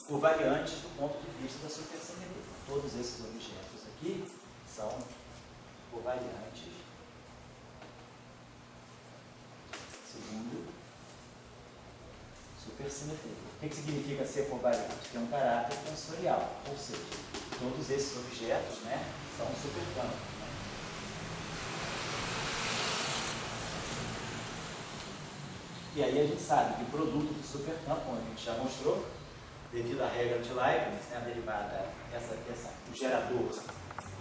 covariantes do ponto de vista da supersimetria. Todos esses objetos aqui são covariantes segundo supersimetria. O que significa ser covariante? Tem um caráter tensorial, ou seja, todos esses objetos, né, são supercampos. Né? E aí a gente sabe que o produto do supercampo, como a gente já mostrou, devido à regra de Leibniz, né, a derivada, o gerador,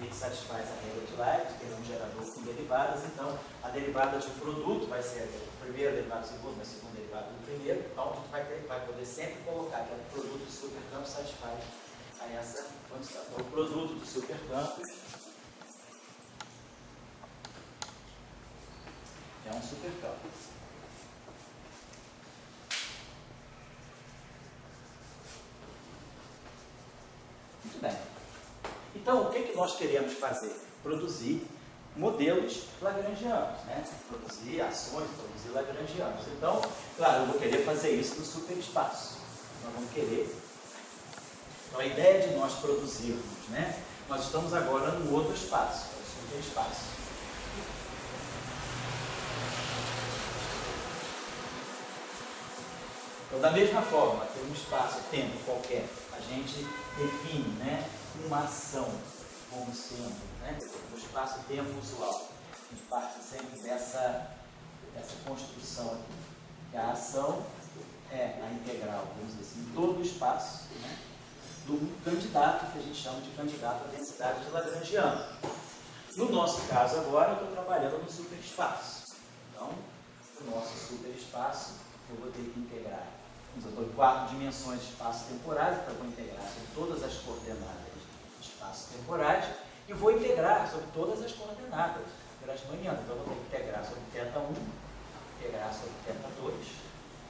ele satisfaz a regra de Leibniz, que é um gerador com derivadas, então a derivada de um produto vai ser a primeira derivada do segundo, a segunda derivada do primeiro, então a gente vai poder sempre colocar que o produto do supercampo satisfaz a essa condição. Então, o produto do supercampo é um supercampo. Muito bem. Então, o que nós queremos fazer? Produzir modelos lagrangianos, né? Produzir ações, produzir lagrangianos. Então, claro, eu vou querer fazer isso no superespaço. Nós vamos querer. Então, a ideia de nós produzirmos, né? Nós estamos agora no outro espaço, é o superespaço. Então, da mesma forma, que um espaço-tempo qualquer, a gente define, né, uma ação como sendo, né, o espaço-tempo usual. A gente parte sempre dessa construção aqui. Que a ação é a integral, vamos dizer assim, todo o espaço, né, do candidato, que a gente chama de candidato à densidade de Lagrangiano. No nosso caso agora, eu estou trabalhando no superespaço. Então, o nosso superespaço, eu vou ter que integrar. Eu estou em 4 dimensões de espaço temporais, então eu vou integrar sobre todas as coordenadas de espaço temporais e vou integrar sobre todas as coordenadas grasmanianas. Então eu vou ter que integrar sobre θ1, integrar sobre θ2,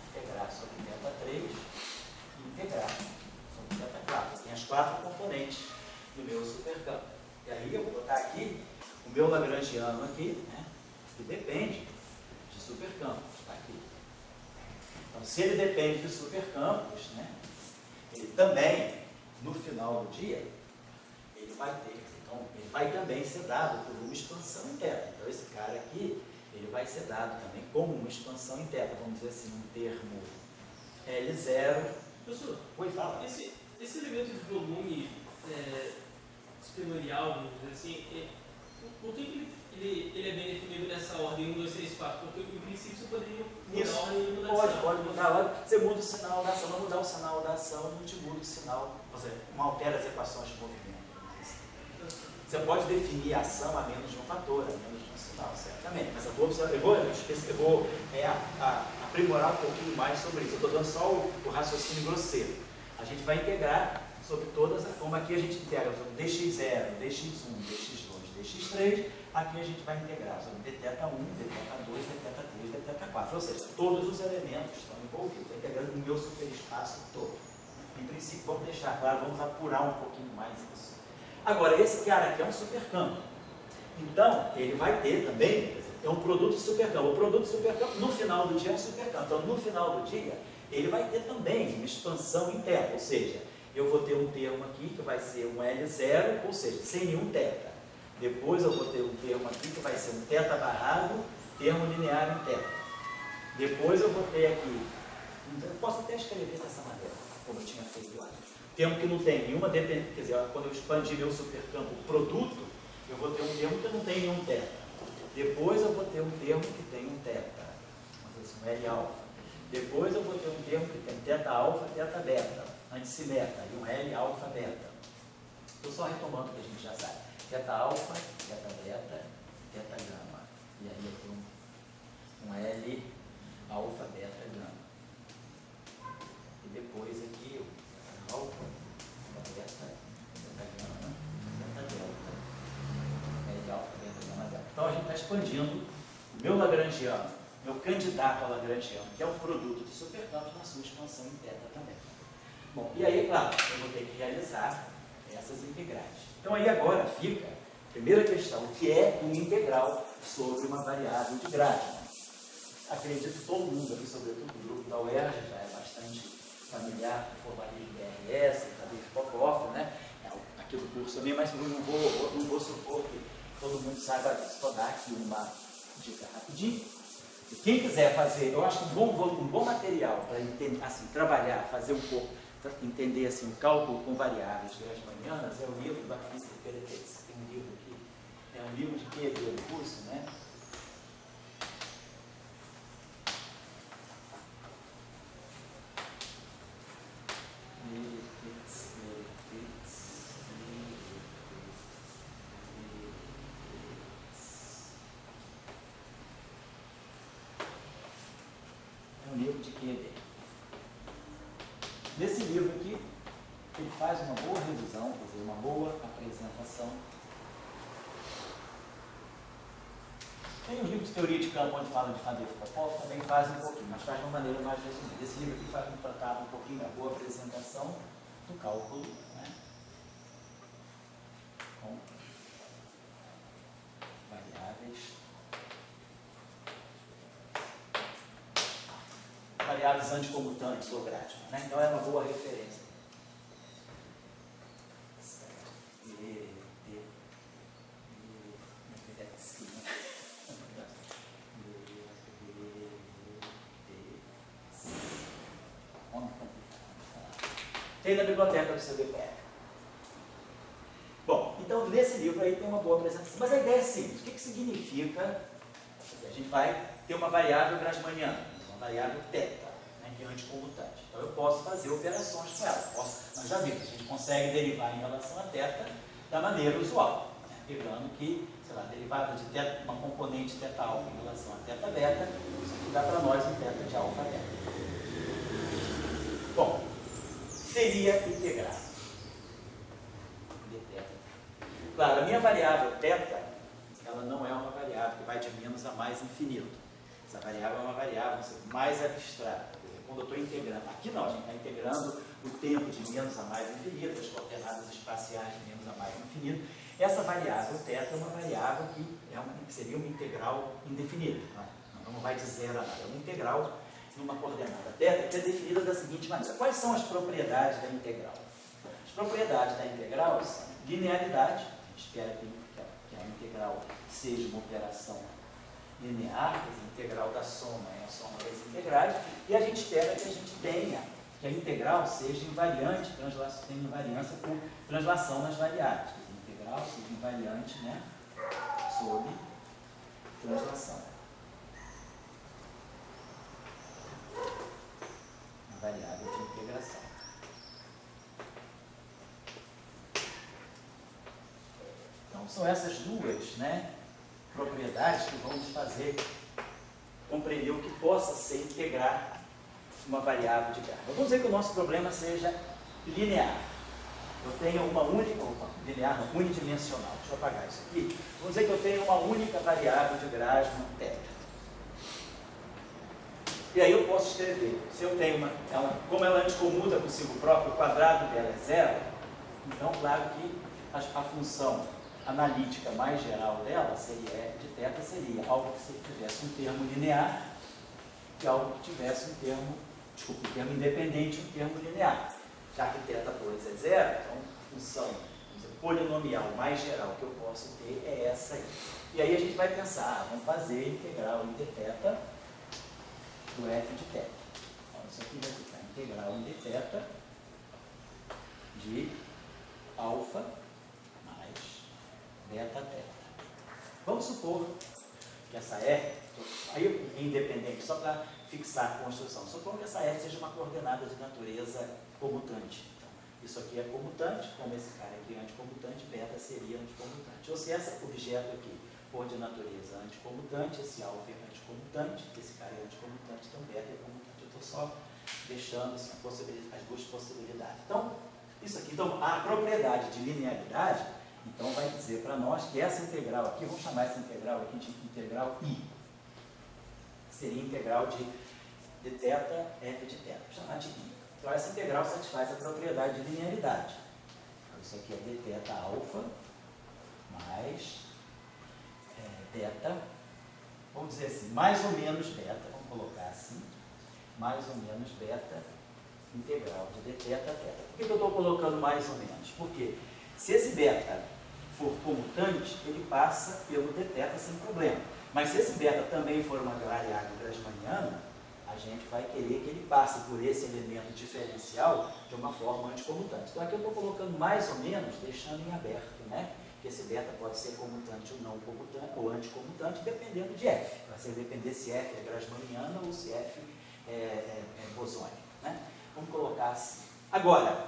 integrar sobre θ3 e integrar sobre θ4. Tem as 4 componentes do meu supercampo. E aí eu vou botar aqui o meu lagrangiano aqui, né, que depende de supercampos. Está aqui. Então, se ele depende de supercampos, né, ele também, no final do dia, ele vai ter. Então, ele vai também ser dado por uma expansão interna. Então, esse cara aqui, ele vai ser dado também como uma expansão interna. Vamos dizer assim, um termo L0. Professor, Oi, fala. Esse elemento de volume exponencial, vamos dizer assim, por que ele é bem definido nessa ordem 1, 2, 3, 4? Porque, em princípio, você poderia mudar a ordem de mudança. Pode mudar a ordem. Você muda o sinal da ação. Não mudar o sinal da ação, não te muda o sinal. Ou seja, não altera as equações de movimento. Você pode definir a ação a menos de um fator, a menos de um sinal, certamente. Mas eu vou aprimorar um pouquinho mais sobre isso. Eu estou dando só o raciocínio grosseiro. A gente vai integrar sobre todas, como aqui a gente integra sobre dx0, dx1, dx2, dx3, aqui a gente vai integrar sobre dθ1, dθ2, dθ3, dθ4. Ou seja, todos os elementos estão envolvidos. Estou integrando no meu superespaço todo. Em princípio, vamos deixar claro, vamos apurar um pouquinho mais isso. Agora, esse cara aqui é um supercampo. Então, ele vai ter também, é um produto de supercampo. O produto de supercampo, no final do dia, é um supercampo. Então, no final do dia, ele vai ter também uma expansão interna. Ou seja, eu vou ter um termo aqui que vai ser um L0, ou seja, sem nenhum θ. Depois eu vou ter um termo aqui que vai ser um θ barrado, termo linear em θ. Depois eu vou ter aqui, eu posso até escrever dessa maneira, como eu tinha feito lá. Termo que não tem nenhuma dependência, quer dizer, quando eu expandir meu supercampo produto, eu vou ter um termo que não tem nenhum θ. Depois eu vou ter um termo que tem um θ, um L alfa. Depois eu vou ter um termo que tem θ alfa, θ beta, antissimeta, e um L alfa beta. Estou só retomando o que a gente já sabe. Θ alfa, θ beta, θ gama. E aí eu tenho um L alfa, beta, gama. E depois aqui, θ alfa, θ beta, θ gama, θ delta. L alfa, beta, gama, delta. Então a gente está expandindo o meu lagrangiano, meu candidato a lagrangiano, que é um produto de supercampos na sua expansão em θ também. Bom, e aí, claro, eu vou ter que realizar essas integrais. Então aí agora fica a primeira questão, que é um integral sobre uma variável de Grassmann. Acredito que todo mundo aqui, sobretudo o grupo da UERJ, já é bastante familiar com o formalismo de RS, também de Popov, né? Aqui do curso também, mas não vou supor que todo mundo saiba disso. Vou dar aqui uma dica rapidinho. E quem quiser fazer, eu acho que um bom material para entender, assim, trabalhar, fazer um pouco, para entender assim, o cálculo com variáveis grasmannianas, é o livro da Física Peretez. Tem um livro aqui, é um livro de quê? Do curso, né? É um livro de quê? Nesse livro aqui, ele faz uma boa revisão, quer dizer, uma boa apresentação. Tem os livros de teoria de campo onde falam de Faddeev-Popov, também fazem um pouquinho, mas faz de uma maneira mais resumida. Esse livro aqui faz um tratado um pouquinho da boa apresentação do cálculo, né? com variáveis anticomutantes logarítmicas, né? Então é uma boa referência. Tem na biblioteca do seu BPF. Bom, então nesse livro aí tem uma boa apresentação. Mas a ideia é simples. O que significa? A gente vai ter uma variável grassmanniana, uma variável θ, né, que é anticomutante. Então eu posso fazer operações com ela. Nós já vimos, a gente consegue derivar em relação a θ da maneira usual, né, pegando que, sei lá, derivada de θ, uma componente θ alfa em relação a θ beta, isso aqui dá para nós um θ de alfa beta. Bom, seria integrado. Claro, a minha variável θ, ela não é uma variável que vai de menos a mais infinito. Essa variável é uma variável mais abstrata. Quando eu estou integrando, aqui não, a gente está integrando o tempo de menos a mais infinito, as coordenadas espaciais de menos a mais infinito. Essa variável θ é uma variável que seria uma integral indefinida. Não vai de zero a nada, é uma integral numa coordenada θ que é definida da seguinte maneira. Quais são as propriedades da integral? As propriedades da integral são linearidade. A gente espera que a integral seja uma operação linear, quer dizer, a integral da soma é a soma das integrais, e a gente espera que a gente tenha, que a integral seja invariante, tenha invariância por translação nas variáveis, que a integral seja invariante, né, sob translação. Uma variável de integração. Então, são essas duas, né, propriedades que vão nos fazer compreender o que possa ser integrar uma variável de grau. Vamos dizer que o nosso problema seja linear. Eu tenho uma única, linear não, unidimensional. Deixa eu apagar isso aqui. Vamos dizer que eu tenho uma única variável de Grassmann θ. E aí eu posso escrever, se eu tenho como ela anticomuta consigo próprio, o quadrado dela é zero, então claro que a função analítica mais geral dela seria f de θ, seria algo que tivesse um termo linear e algo que tivesse um termo independente, um termo linear. Já que θ2 é zero, então a função polinomial mais geral que eu posso ter é essa aí. E aí a gente vai pensar, vamos fazer a integral entre θ do f de θ. Então isso aqui vai ficar integral entre θ de alfa beta θ. Vamos supor que essa f, aí é independente, só para fixar a construção, supor que essa f seja uma coordenada de natureza comutante. Então, isso aqui é comutante, como esse cara aqui é anticomutante, beta seria anticomutante. Ou se esse objeto aqui for de natureza anticomutante, esse alfa é anticomutante, esse cara é anticomutante, então beta é comutante. Eu estou só deixando assim, as duas possibilidades. Então, isso aqui, então, a propriedade de linearidade, então vai dizer para nós que essa integral aqui, vamos chamar essa integral aqui de integral I. Seria integral de θ, f de θ. Vou chamar de I. Então essa integral satisfaz a propriedade de linearidade. Então, isso aqui é dθ alfa mais θ, vamos dizer assim, mais ou menos beta, vamos colocar assim, mais ou menos beta integral de dθ θ. Por que eu estou colocando mais ou menos? Porque se esse beta for comutante, ele passa pelo dθ sem problema. Mas se esse beta também for uma variável grassmanniana, a gente vai querer que ele passe por esse elemento diferencial de uma forma anticomutante. Então aqui eu estou colocando mais ou menos, deixando em aberto, né? Que esse beta pode ser comutante ou não comutante, ou anticomutante, dependendo de f. Vai depender se f é grassmanniana ou se f é bosônico, né? Vamos colocar assim. Agora,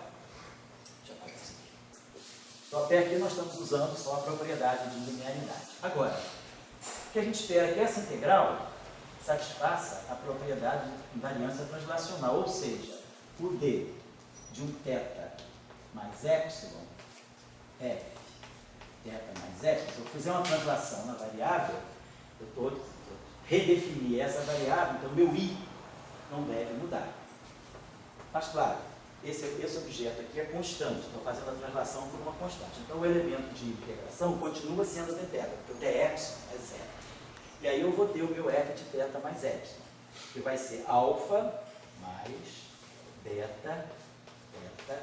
deixa eu apagar isso aqui. Então até aqui nós estamos usando só a propriedade de linearidade. Agora, o que a gente espera é que essa integral satisfaça a propriedade de invariância translacional, ou seja, o d de um θ mais epsilon, f, θ mais epsilon, se eu fizer uma translação na variável, eu estou redefinir essa variável, então meu i não deve mudar. Mas claro, esse objeto aqui é constante, estou fazendo a translação por uma constante. Então o elemento de integração continua sendo dθ, porque o dε é zero. E aí eu vou ter o meu f de θ mais epsilon, que vai ser alfa mais beta, θ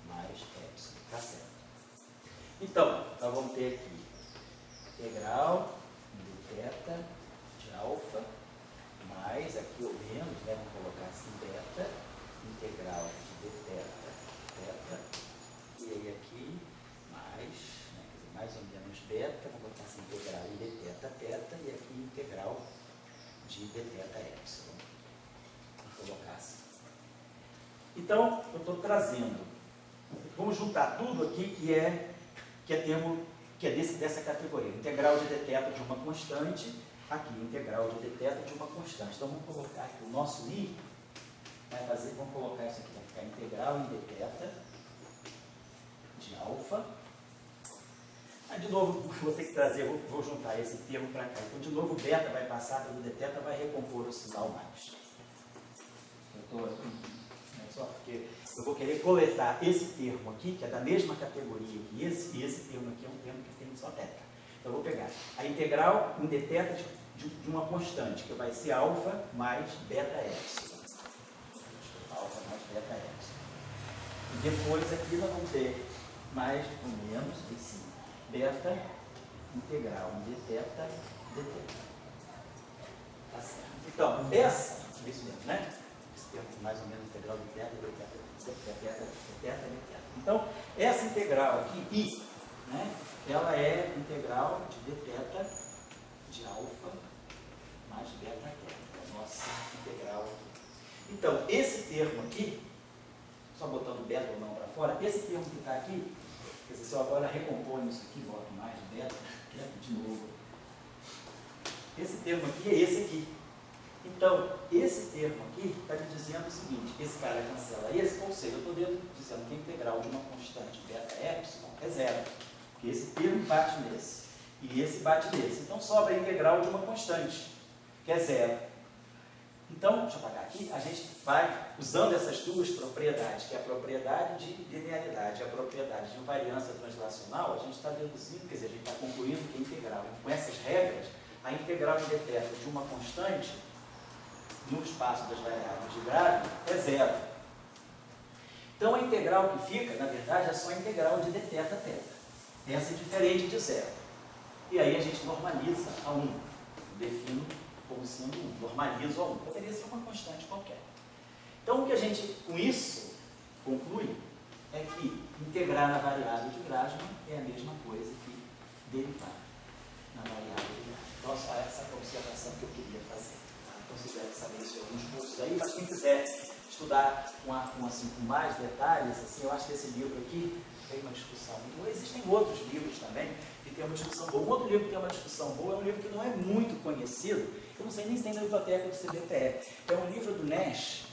mais epsilon. Tá certo? Então, nós vamos ter aqui integral de θ de alfa mais, aqui ou menos, né, vamos colocar assim, beta, integral de dθ, e aí aqui mais, né, quer dizer, mais ou menos beta, vamos colocar assim, integral de dθ, e aqui integral de dθ epsilon. Vamos colocar assim. Então, eu estou trazendo, vamos juntar tudo aqui que é termo, que é dessa categoria, integral de dθ de uma constante, aqui, integral de dθ de uma constante. Então, vamos colocar aqui o nosso i, vai fazer, vamos colocar isso aqui, vai ficar integral em dθ de alfa. Aí, de novo, vou ter que trazer, vou juntar esse termo para cá. Então, de novo, o beta vai passar pelo dθ, vai recompor o sinal mais. Só porque eu vou querer coletar esse termo aqui, que é da mesma categoria que esse, e esse termo aqui é um termo que tem só θ. Então, eu vou pegar a integral em dθ de uma constante, que vai ser alfa mais beta epsilon. Alfa mais beta epsilon. E depois aqui nós vamos ter mais ou menos, esse beta integral em dθ, dθ. Tá certo. Então, essa, é isso mesmo, né? Esse termo mais ou menos integral de dθ, dθ. Então, essa integral aqui, i, né? Ela é integral de dθ de alfa mais beta θ. A nossa integral aqui. Então, esse termo aqui, só botando beta ou não para fora, esse termo que está aqui, quer dizer, se eu agora recompõe isso aqui, boto mais beta, de novo. Esse termo aqui é esse aqui. Então, esse termo aqui está me dizendo o seguinte, esse cara cancela esse, ou seja, eu estou dizendo que a integral de uma constante beta epsilon é zero. Porque esse termo bate nesse, e esse bate nesse. Então, sobra a integral de uma constante, que é zero. Então, deixa eu apagar aqui, a gente vai usando essas duas propriedades, que é a propriedade de linearidade e a propriedade de invariância translacional, a gente está deduzindo, quer dizer, a gente está concluindo que a integral, com essas regras, a integral de dθ de uma constante, no espaço das variáveis de grado, é zero. Então, a integral que fica, na verdade, é só a integral de dθ θ. Essa é diferente de zero. E aí a gente normaliza a 1. Defino como sendo 1. Normalizo a 1. Poderia ser uma constante qualquer. Então, o que a gente, com isso, conclui é que integrar na variável de Grassmann é a mesma coisa que derivar na variável de Grassmann. Então, essa é a observação que eu queria fazer. Então, vocês devem saber isso em alguns cursos aí, mas quem quiser estudar com mais detalhes, assim, eu acho que esse livro aqui tem uma discussão muito boa. Existem outros livros também que tem uma discussão boa. Um outro livro que tem uma discussão boa é um livro que não é muito conhecido, eu não sei nem se tem na biblioteca do CBTF. É um livro do Nash,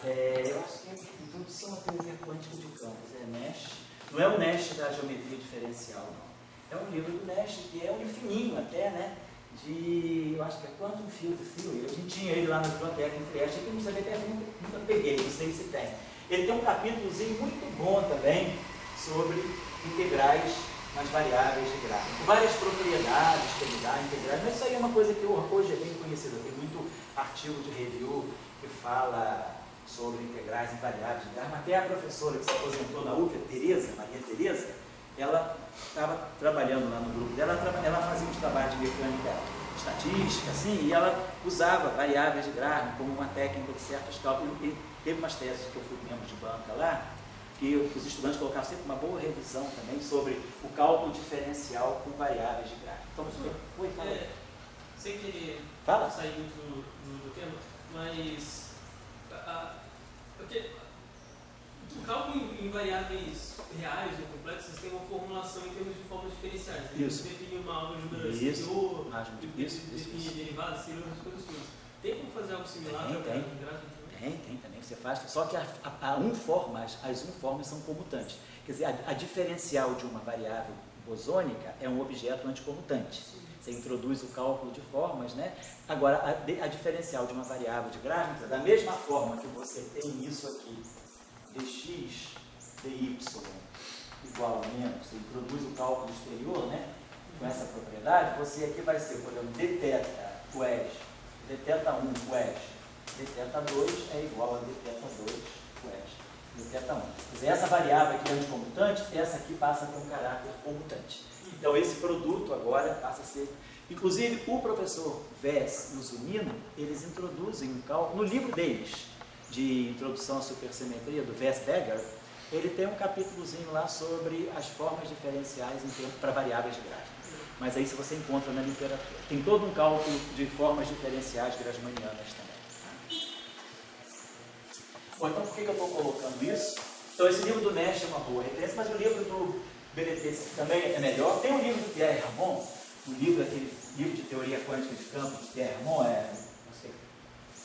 eu acho que é Introdução à Teoria Quântica de Campos. Nash, não é o Nash da geometria diferencial, não. É um livro do Nash que é um livro fininho até, né? Eu acho que é Quantum Field Theory. A gente tinha ele lá na biblioteca em Trieste, aqui no CBTF nunca peguei, não sei se tem. Ele tem um capítulozinho muito bom também sobre integrais nas variáveis de Grassmann. Várias propriedades que ele dá integrais, mas isso aí é uma coisa que hoje é bem conhecida. Tem muito artigo de review que fala sobre integrais em variáveis de Grassmann. Até a professora que se aposentou na UFA, Maria Tereza, ela estava trabalhando lá no grupo dela, ela fazia uns trabalhos de mecânica estatística, assim, e ela usava variáveis de Grassmann como uma técnica de certos cálculos. E teve umas teses que eu fui membro de banca lá, que os estudantes colocavam sempre uma boa revisão também sobre o cálculo diferencial com variáveis de Grassmann. Então, oi, fala aí. Sem querer sair muito do tema, mas porque o cálculo em variáveis reais ou complexas tem uma formulação em termos de formas diferenciais. Isso. Definir uma álgebra superior, definir derivadas, seriam as coisas todas. Tem como fazer algo similar? Tem também, você faz, só que as unformas são comutantes. Quer dizer, a diferencial de uma variável bosônica é um objeto anticomutante. você introduz o cálculo de formas, né? Agora, a diferencial de uma variável de Grasman, da mesma forma que você tem isso aqui, dx, dy, igual a menos, você introduz o cálculo exterior, né? Com essa propriedade, você aqui vai ser, por exemplo, dθ quaes, dθ1 quaes, dθ2 é igual a dθ2 quaes, dθ1. Quer dizer, essa variável aqui é anticomutante, essa aqui passa a ter um caráter comutante. Então, esse produto agora passa a ser... Inclusive, o professor Vess e o Zunino, eles introduzem um cálculo, no livro deles, de Introdução à Supersimetria, do Vess-Begger, ele tem um capítulozinho lá sobre as formas diferenciais para variáveis de Grasman. Mas aí, se você encontra na literatura, tem todo um cálculo de formas diferenciais grasmanianas também. Bom, então por que eu estou colocando isso? Então, esse livro do Nash é uma boa referência, mas o livro do BDT também é melhor. Tem um livro do Pierre Ramon, aquele livro de teoria quântica de campo do Pierre Ramon,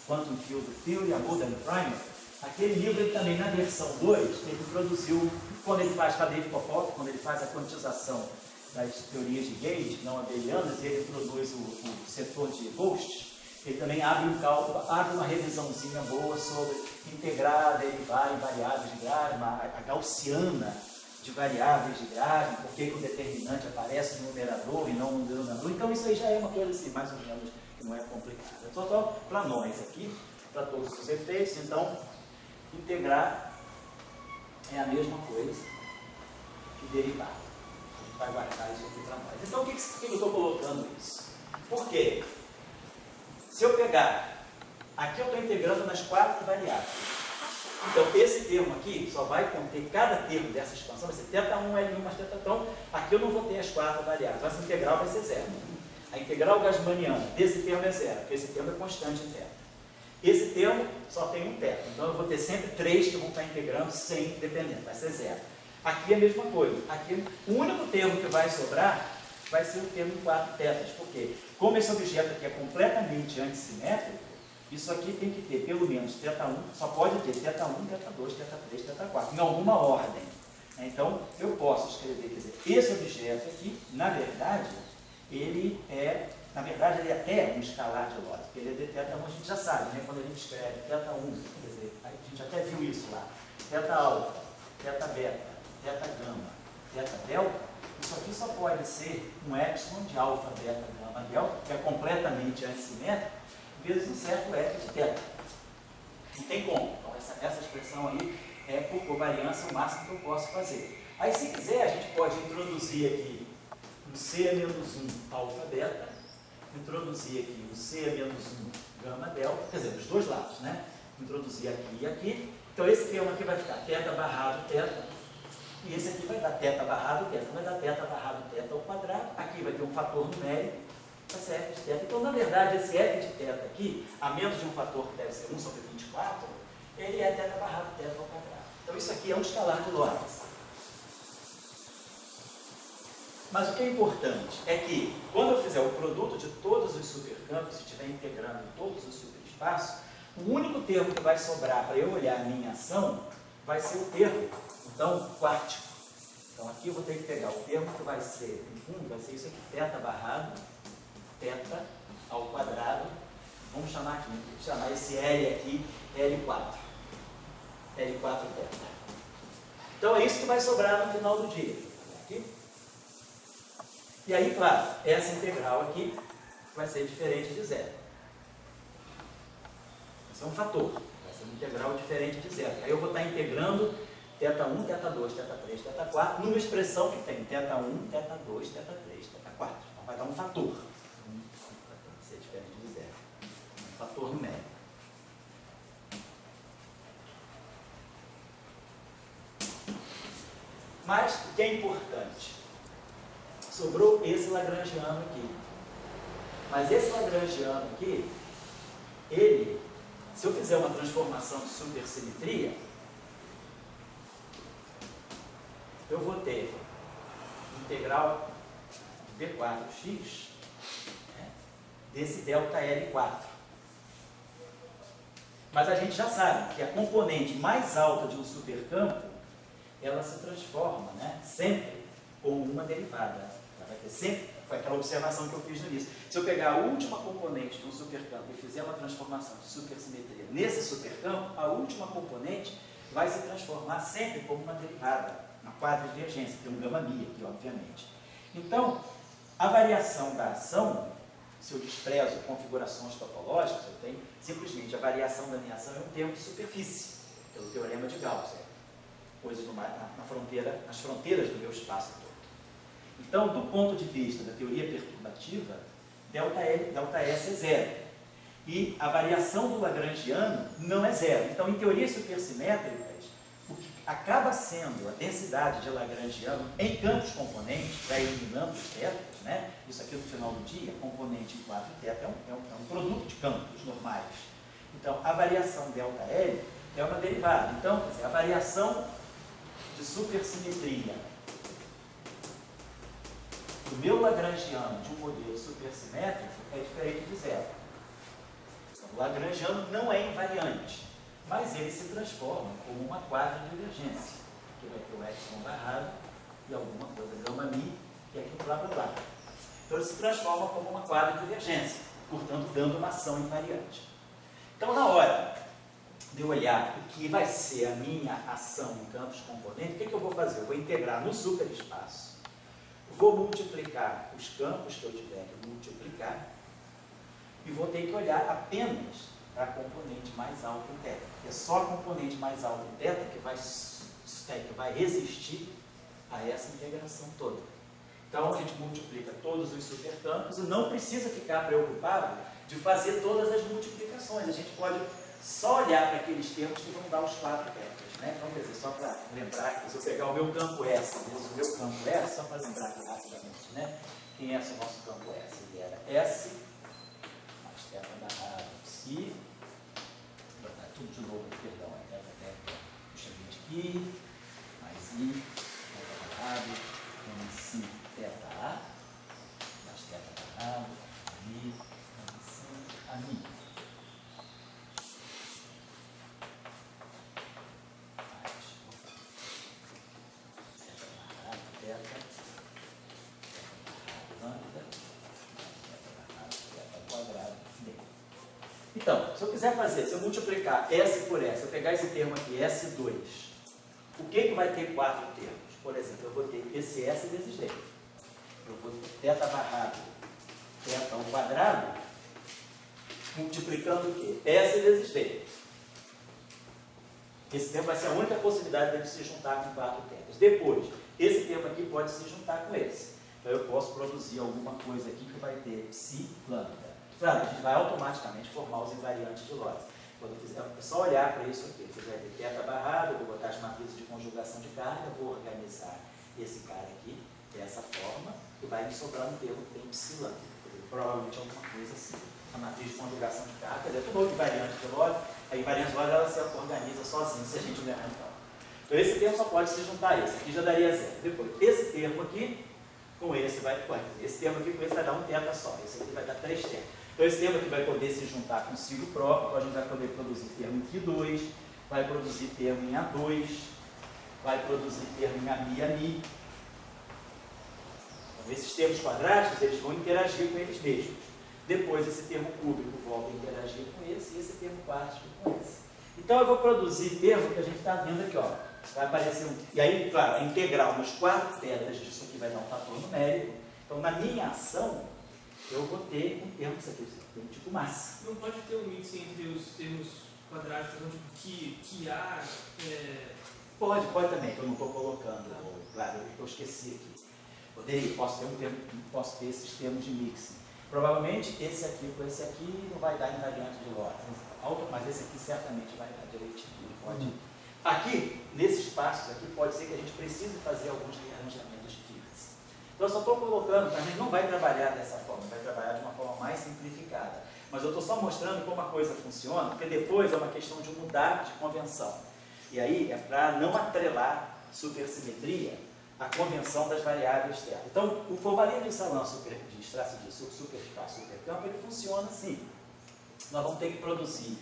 Quantum Field Theory, a Modern Primer. Aquele livro, ele também, na versão 2, ele produziu, quando ele faz para David Popov, quando ele faz a quantização das teorias de Gauge, não abelianas, ele introduz o setor de Ghost, ele também abre um cálculo, abre uma revisãozinha boa sobre integrar, derivar em variáveis de Grasman, a gaussiana de variáveis de Grasman, por que o determinante aparece no numerador e não no denominador. Então isso aí já é uma coisa assim, mais ou menos, que não é complicada. Só para nós aqui, para todos os efeitos, então, integrar é a mesma coisa que derivar. A gente vai guardar isso aqui para nós. Então, por que eu estou colocando isso? Por quê? Se eu pegar, aqui eu estou integrando nas 4 variáveis. Então, esse termo aqui só vai conter, cada termo dessa expansão vai ser θ1, L1 mais θ. Então, aqui eu não vou ter as 4 variáveis, essa integral vai ser zero. A integral grasmaniana desse termo é zero, porque esse termo é constante em θ. Esse termo só tem um θ, então eu vou ter sempre 3 que vão estar integrando sem dependente, vai ser zero. Aqui é a mesma coisa, aqui o único termo que vai sobrar vai ser o termo 4 θs, porque como esse objeto aqui é completamente antissimétrico, isso aqui tem que ter pelo menos θ1, só pode ter θ1, θ2, θ3, θ4, em alguma ordem. Então, eu posso escrever, quer dizer, esse objeto aqui, na verdade, ele é até um escalar de Lorentz, porque ele é de θ1, a gente já sabe, né? Quando a gente escreve θ1, quer dizer, a gente até viu isso lá, θα, θβ, θγ, θδ, isso aqui só pode ser um epsilon de alfa, beta, gama, delta, que é completamente antissimétrico, vezes um certo f de θ. Não tem como. Então, essa expressão aí é por covariância o máximo que eu posso fazer. Aí, se quiser, a gente pode introduzir aqui um C-1 alfa, beta, introduzir aqui um C-1 gama, delta, quer dizer, dos dois lados, né? Introduzir aqui e aqui. Então, esse termo aqui vai ficar θ barrado θ. E esse aqui vai dar θ barrado θ, vai dar θ barrado θ ao quadrado. Aqui vai ter um fator numérico, vai ser f de θ. Então, na verdade, esse f de θ aqui, a menos de um fator que deve ser 1 sobre 24, ele é θ barrado θ ao quadrado. Então, isso aqui é um escalar de Lorentz. Mas o que é importante é que, quando eu fizer o produto de todos os supercampos, se estiver integrando todos os superespaços, o único termo que vai sobrar para eu olhar a minha ação vai ser o termo, então, quártico. Então, aqui eu vou ter que pegar o termo que vai ser, no fundo, vai ser isso aqui, θ barrado, θ ao quadrado. Vamos chamar esse L aqui, L4. L4 θ. Então, é isso que vai sobrar no final do dia. Aqui. E aí, claro, essa integral aqui vai ser diferente de zero. Esse é um fator. Vai ser uma integral diferente de zero. Aí eu vou estar integrando θ1, θ2, θ3, θ4 numa expressão que tem θ1, θ2, θ3, θ4. Então vai dar um fator. Vai ser diferente de zero. Um fator numérico. Mas o que é importante? Sobrou esse lagrangiano aqui. Mas esse lagrangiano aqui, ele, se eu fizer uma transformação de supersimetria, eu vou ter integral de V4x, né, desse delta L4. Mas a gente já sabe que a componente mais alta de um supercampo, ela se transforma, né, sempre como uma derivada. Ela vai ter sempre, foi aquela observação que eu fiz no início. Se eu pegar a última componente de um supercampo e fizer uma transformação de supersimetria nesse supercampo, a última componente vai se transformar sempre como uma derivada, uma quadridivergência, tem um gama mi aqui, obviamente. Então, a variação da ação, se eu desprezo configurações topológicas, eu tenho simplesmente a variação da minha ação é um termo de superfície, pelo teorema de Gauss, coisas nas fronteiras do meu espaço todo. Então, do ponto de vista da teoria perturbativa, ΔS é zero. E a variação do lagrangiano não é zero. Então, em teorias supersimétricas, o que acaba sendo a densidade de lagrangiano em campos componentes, já eliminando os tetas, né? Isso aqui no final do dia, componente em 4 teta é um produto de campos normais. Então, a variação ΔL é uma derivada. Então, quer dizer, a variação de supersimetria do meu lagrangiano de um modelo supersimétrico é diferente de zero. Então, o lagrangiano não é invariante, mas ele se transforma como uma quadridivergência, que vai ter o epsilon barrado e alguma coisa gama mi, e aqui blá blá blá. Então ele se transforma como uma quadridivergência, portanto dando uma ação invariante. Então, na hora de eu olhar o que vai ser a minha ação em campos componentes, o que eu vou fazer? Eu vou integrar no superespaço, vou multiplicar os campos que eu tiver que multiplicar e vou ter que olhar apenas para a componente mais alta em teta. É só a componente mais alta em teta que vai resistir a essa integração toda. Então a gente multiplica todos os supercampos e não precisa ficar preocupado de fazer todas as multiplicações. A gente pode só olhar para aqueles termos que vão dar os 4 tetas, né? Então, quer dizer, só para lembrar que se eu pegar o meu campo S, o meu campo S, só para lembrar aqui rapidamente, né? Quem é o nosso campo S? Ele era S, mais teta barrada, psi, vou botar tudo de novo, perdão, é teta, puxa a gente aqui, mais I, teta barrado, si, teta A, mais teta barrado, Mi, si, a Mi. Então, se eu quiser fazer, se eu multiplicar S por S, eu pegar esse termo aqui, S2, o que vai ter 4 termos? Por exemplo, eu vou ter esse S vezes D. Eu vou ter teta barrado, teta ao quadrado, multiplicando o quê? S vezes D. Esse termo vai ser a única possibilidade de se juntar com 4 tetas. Depois, esse termo aqui pode se juntar com esse. Então, eu posso produzir alguma coisa aqui que vai ter psi lambda. Claro, a gente vai automaticamente formar os invariantes de Lorentz. Quando eu fizer, é só olhar para isso aqui. Se vai ter teta barrado, eu vou botar as matrizes de conjugação de carga, vou organizar esse cara aqui dessa forma, e vai me sobrar um termo que tem psi lambda. Provavelmente alguma coisa assim. A matriz de conjugação de carga, é tudo outro invariante de Lorentz. A invariante de Lorentz ela se organiza sozinha, se a gente lembrar então. Então esse termo só pode se juntar a esse. Aqui já daria zero. Depois, esse termo aqui com esse vai... Esse termo aqui com esse vai dar um teta só. Esse aqui vai dar 3 tetas. Então esse termo aqui vai poder se juntar consigo próprio, então a gente vai poder produzir termo em Q2, vai produzir termo em A2, vai produzir termo em AMI. Então, esses termos quadráticos, eles vão interagir com eles mesmos. Depois esse termo cúbico volta a interagir com esse, e esse termo quádrico com esse. Então eu vou produzir termo que a gente está vendo aqui, ó. Vai aparecer um... E aí, claro, a integral nos 4 tetas disso aqui vai dar um fator numérico. Então na minha ação, eu vou ter um termo que aqui, um tipo massa. Não pode ter um mix entre os termos quadráticos, então, tipo, que A... Pode também, que eu não estou colocando. Claro, eu esqueci aqui. Posso ter esses termos de mixing. Provavelmente esse aqui com esse aqui não vai dar invariante de Lorentz, mas esse aqui certamente vai dar direitinho. Pode. Aqui, nesses passos aqui, pode ser que a gente precise fazer alguns rearranjamentos de fibras. Então eu só estou colocando, a gente não vai trabalhar dessa forma, vai trabalhar de uma forma mais simplificada. Mas eu estou só mostrando como a coisa funciona, porque depois é uma questão de mudar de convenção. E aí é para não atrelar supersimetria à convenção das variáveis terra. Então, o formalino de Salin de traço de superespaço, supercampo, ele funciona assim. Nós vamos ter que produzir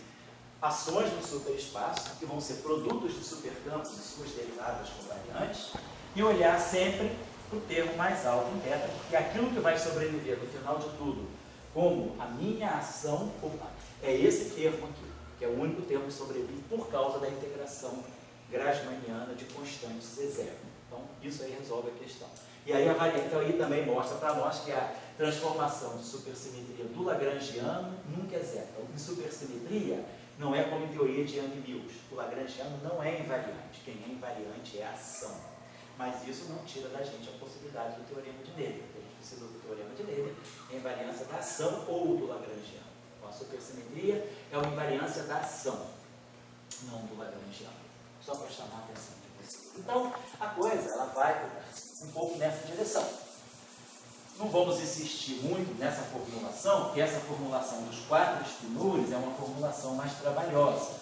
ações no superespaço, que vão ser produtos de supercampos e suas derivadas covariantes, e olhar sempre para o termo mais alto em beta, porque aquilo que vai sobreviver no final de tudo, como a minha ação, é esse termo aqui, que é o único termo que sobrevive por causa da integração grassmanniana de constantes e zero. Então, isso aí resolve a questão. E aí, então, aí também mostra para nós que a transformação de supersimetria do lagrangiano nunca é zero. Então, em supersimetria, não é como em teoria de Young-Mills. O lagrangiano não é invariante. Quem é invariante é a ação. Mas isso não tira da gente a possibilidade do teorema de Navier. A gente precisa do teorema de Navier, a invariância da ação ou do lagrangiano. Então, a supersimetria é uma invariância da ação, não do lagrangiano. Só para chamar a atenção de vocês. Então, a coisa ela vai um pouco nessa direção. Não vamos insistir muito nessa formulação, porque essa formulação dos 4 espinures é uma formulação mais trabalhosa.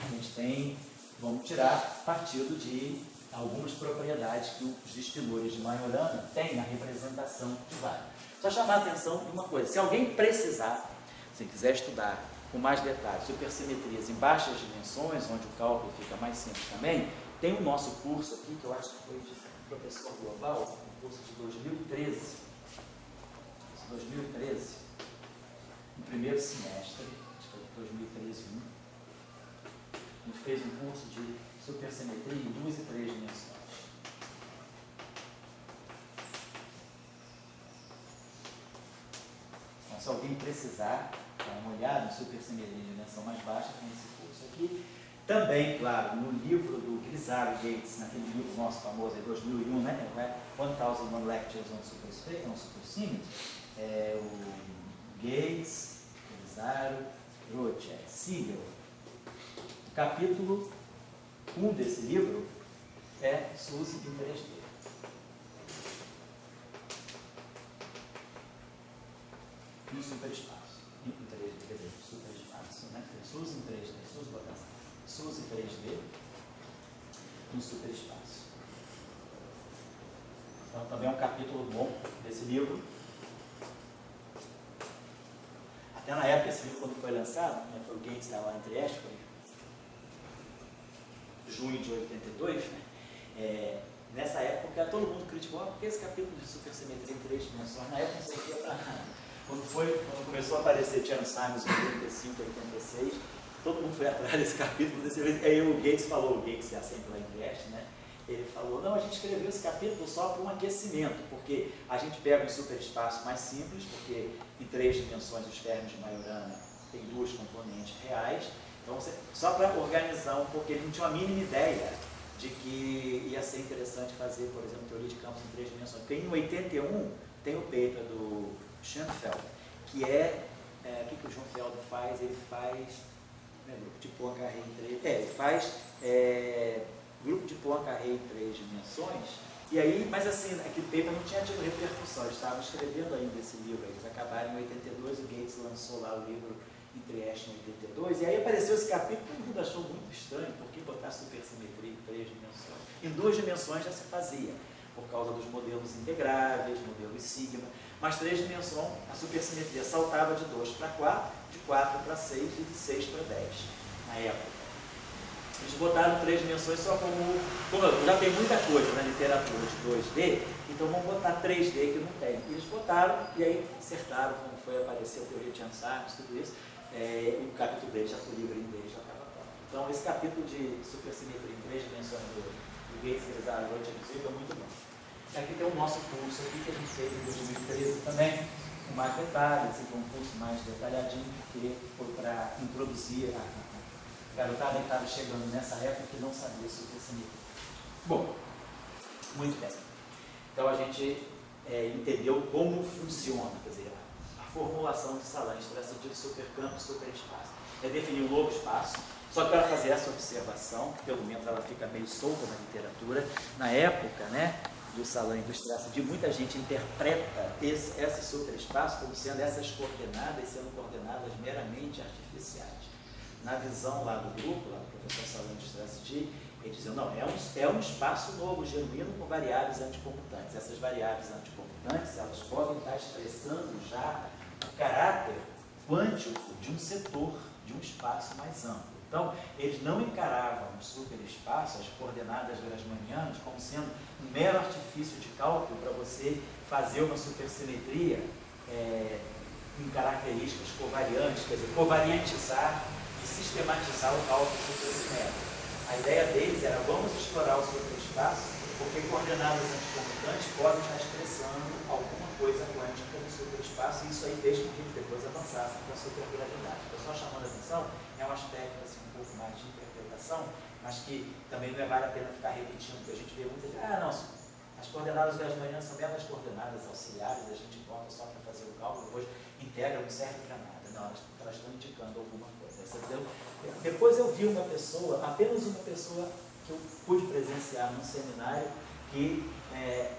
A gente vamos tirar partido de algumas propriedades que os espinures de Majorana têm na representação de vários. Só chamar a atenção de uma coisa: se alguém precisar, se quiser estudar com mais detalhes supersimetrias em baixas dimensões, onde o cálculo fica mais simples também, tem o nosso curso aqui, que eu acho que foi de professor global, um curso de 2013, no primeiro semestre, acho que foi 2013, a gente fez um curso de supersimetria em 2 e 3 dimensões. Então, se alguém precisar dar uma olhada em supersimetria de dimensão mais baixa, tem esse curso aqui. Também, claro, no livro do Grisaro Gates, naquele livro nosso famoso de 2001, né? 1001 Lectures on Supersymmetry, o Gates, Grisaro, Roche, Siegel. O capítulo 1 desse livro é SUSY em 3D. No superespaço. Em 3D, quer dizer, superespaço, né? SUSY em 3D, SUSY 3D no superespaço. Então, também é um capítulo bom desse livro. Até na época, esse livro, quando foi lançado, né, foi o Gates da lá em Trieste, foi junho de 82, né? Nessa época, todo mundo criticou, porque esse capítulo de supersimetria em 3 dimensões, na época, não sei o que era nada. Quando começou a aparecer Jan Simons em 85, 86, todo mundo foi atrás desse capítulo. Aí o Gates falou, o Gates é sempre lá em Trieste, né? Ele falou, não, a gente escreveu esse capítulo só para um aquecimento, porque a gente pega um superespaço mais simples, porque em 3 dimensões os fermions de Majorana tem 2 componentes reais, então só para organizar um pouco, ele não tinha uma mínima ideia de que ia ser interessante fazer, por exemplo, teoria de campos em 3 dimensões. Porque em 81 tem o paper do Schoenfeld, que o que o Schoenfeld faz? Ele faz grupo de Poincaré em 3, ele faz grupo de Poincaré em 3 dimensões, e aí, mas assim, aquele paper não tinha tido repercussão, eles estavam escrevendo ainda esse livro, eles acabaram em 82, o Gates lançou lá o livro em Trieste em 82, e aí apareceu esse capítulo, todo mundo achou muito estranho, por que botar supersimetria em 3 dimensões? Em 2 dimensões já se fazia, por causa dos modelos integráveis, modelos sigma, mas 3 dimensões, a supersimetria saltava de 2 para 4, de 4 para 6 e de 6 para 10, na época. Eles botaram 3 dimensões só como já tem muita coisa na literatura de 2D, então vamos botar 3D que não tem. Eles botaram e aí acertaram quando foi aparecer a teoria de Jan Simons, tudo isso. O capítulo dele já foi livre em inglês, já estava pronto. Então esse capítulo de supersimetria em 3 dimensões do Gates, Grisaro, Roche é muito bom. Aqui tem o nosso curso aqui que a gente fez em 2013 também, com mais detalhes, foi um curso mais detalhadinho, porque foi para introduzir a garotada que estava chegando nessa época que não sabia supersimetria. Bom, muito bem. Então a gente entendeu como funciona, quer dizer, a formulação de Salange, de supercampo e superespaço. É definir um novo espaço, só que para fazer essa observação, que pelo menos ela fica meio solta na literatura, na época, né, do Salange do Strasser, muita gente interpreta esse superespaço como sendo essas coordenadas, sendo coordenadas meramente artificiais. Na visão lá do grupo, lá do professor Salange do Strasser, ele dizia, não, é um espaço novo, genuíno, com variáveis anticomputantes. Essas variáveis anticomputantes, elas podem estar expressando já o caráter quântico de um setor, de um espaço mais amplo. Então, eles não encaravam o superespaço, as coordenadas grasmanianas, como sendo um mero artifício de cálculo para você fazer uma supersimetria em características covariantes, quer dizer, covariantizar e sistematizar o cálculo supersimétrico. A ideia deles era, vamos explorar o superespaço, porque coordenadas anticomutantes podem estar expressando alguma coisa quântica no superespaço, e isso aí fez com que eles depois avançassem com a supergravidade. Estou só chamando a atenção, é um aspecto assim, um pouco mais de interpretação, mas que também não vale a pena ficar repetindo, porque a gente vê muitas vezes, não, as coordenadas grasmanianas são meras coordenadas auxiliares, a gente bota só para fazer o cálculo, depois integra, não serve para nada. Não, elas estão indicando alguma coisa. Depois eu vi uma pessoa, apenas uma pessoa que eu pude presenciar num seminário, que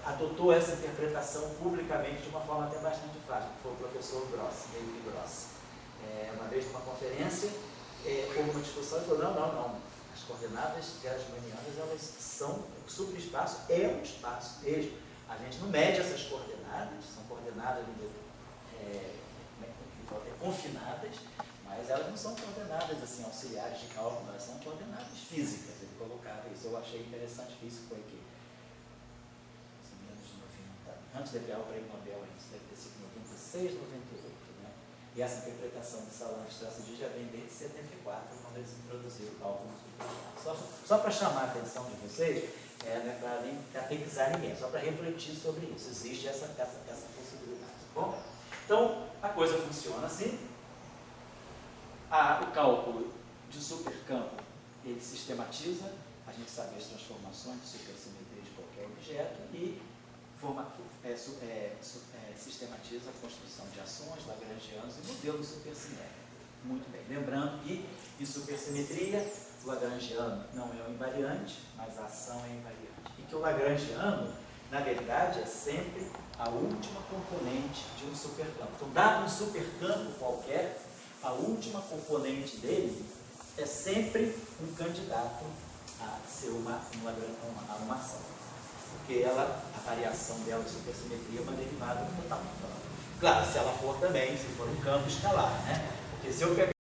adotou essa interpretação publicamente de uma forma até bastante fácil, que foi o professor Gross, David Gross. Uma vez numa conferência, houve uma discussão e falou, não. As coordenadas grasmanianas, elas são, o superespaço é um espaço mesmo. A gente não mede essas coordenadas, são coordenadas confinadas, mas elas não são coordenadas assim, auxiliares de cálculo, elas são coordenadas físicas. Ele colocava isso, eu achei interessante, isso foi que, antes de criar o prêmio Nobel, isso deve ter sido em 96, 98, né? E essa interpretação de Salan de Strasser já vem desde 74, quando eles introduziram o cálculo superespaço. Só para chamar a atenção de vocês, não é para nem catequizar ninguém, só para refletir sobre isso. Existe essa possibilidade, tá bom? Então, a coisa funciona assim. O cálculo de supercampo, ele sistematiza, a gente sabe as transformações de supersimetria de qualquer objeto e sistematiza a construção de ações lagrangianas e modelos supersimétricos. Muito bem. Lembrando que em supersimetria, o lagrangiano não é um invariante, mas a ação é invariante. E que o lagrangiano, na verdade, é sempre a última componente de um supercampo. Então, dado um supercampo qualquer, a última componente dele é sempre um candidato a ser uma ação. Porque a variação dela de supersimetria é uma derivada total. Claro, se ela for também, se for um campo escalar, né? Porque se eu pegar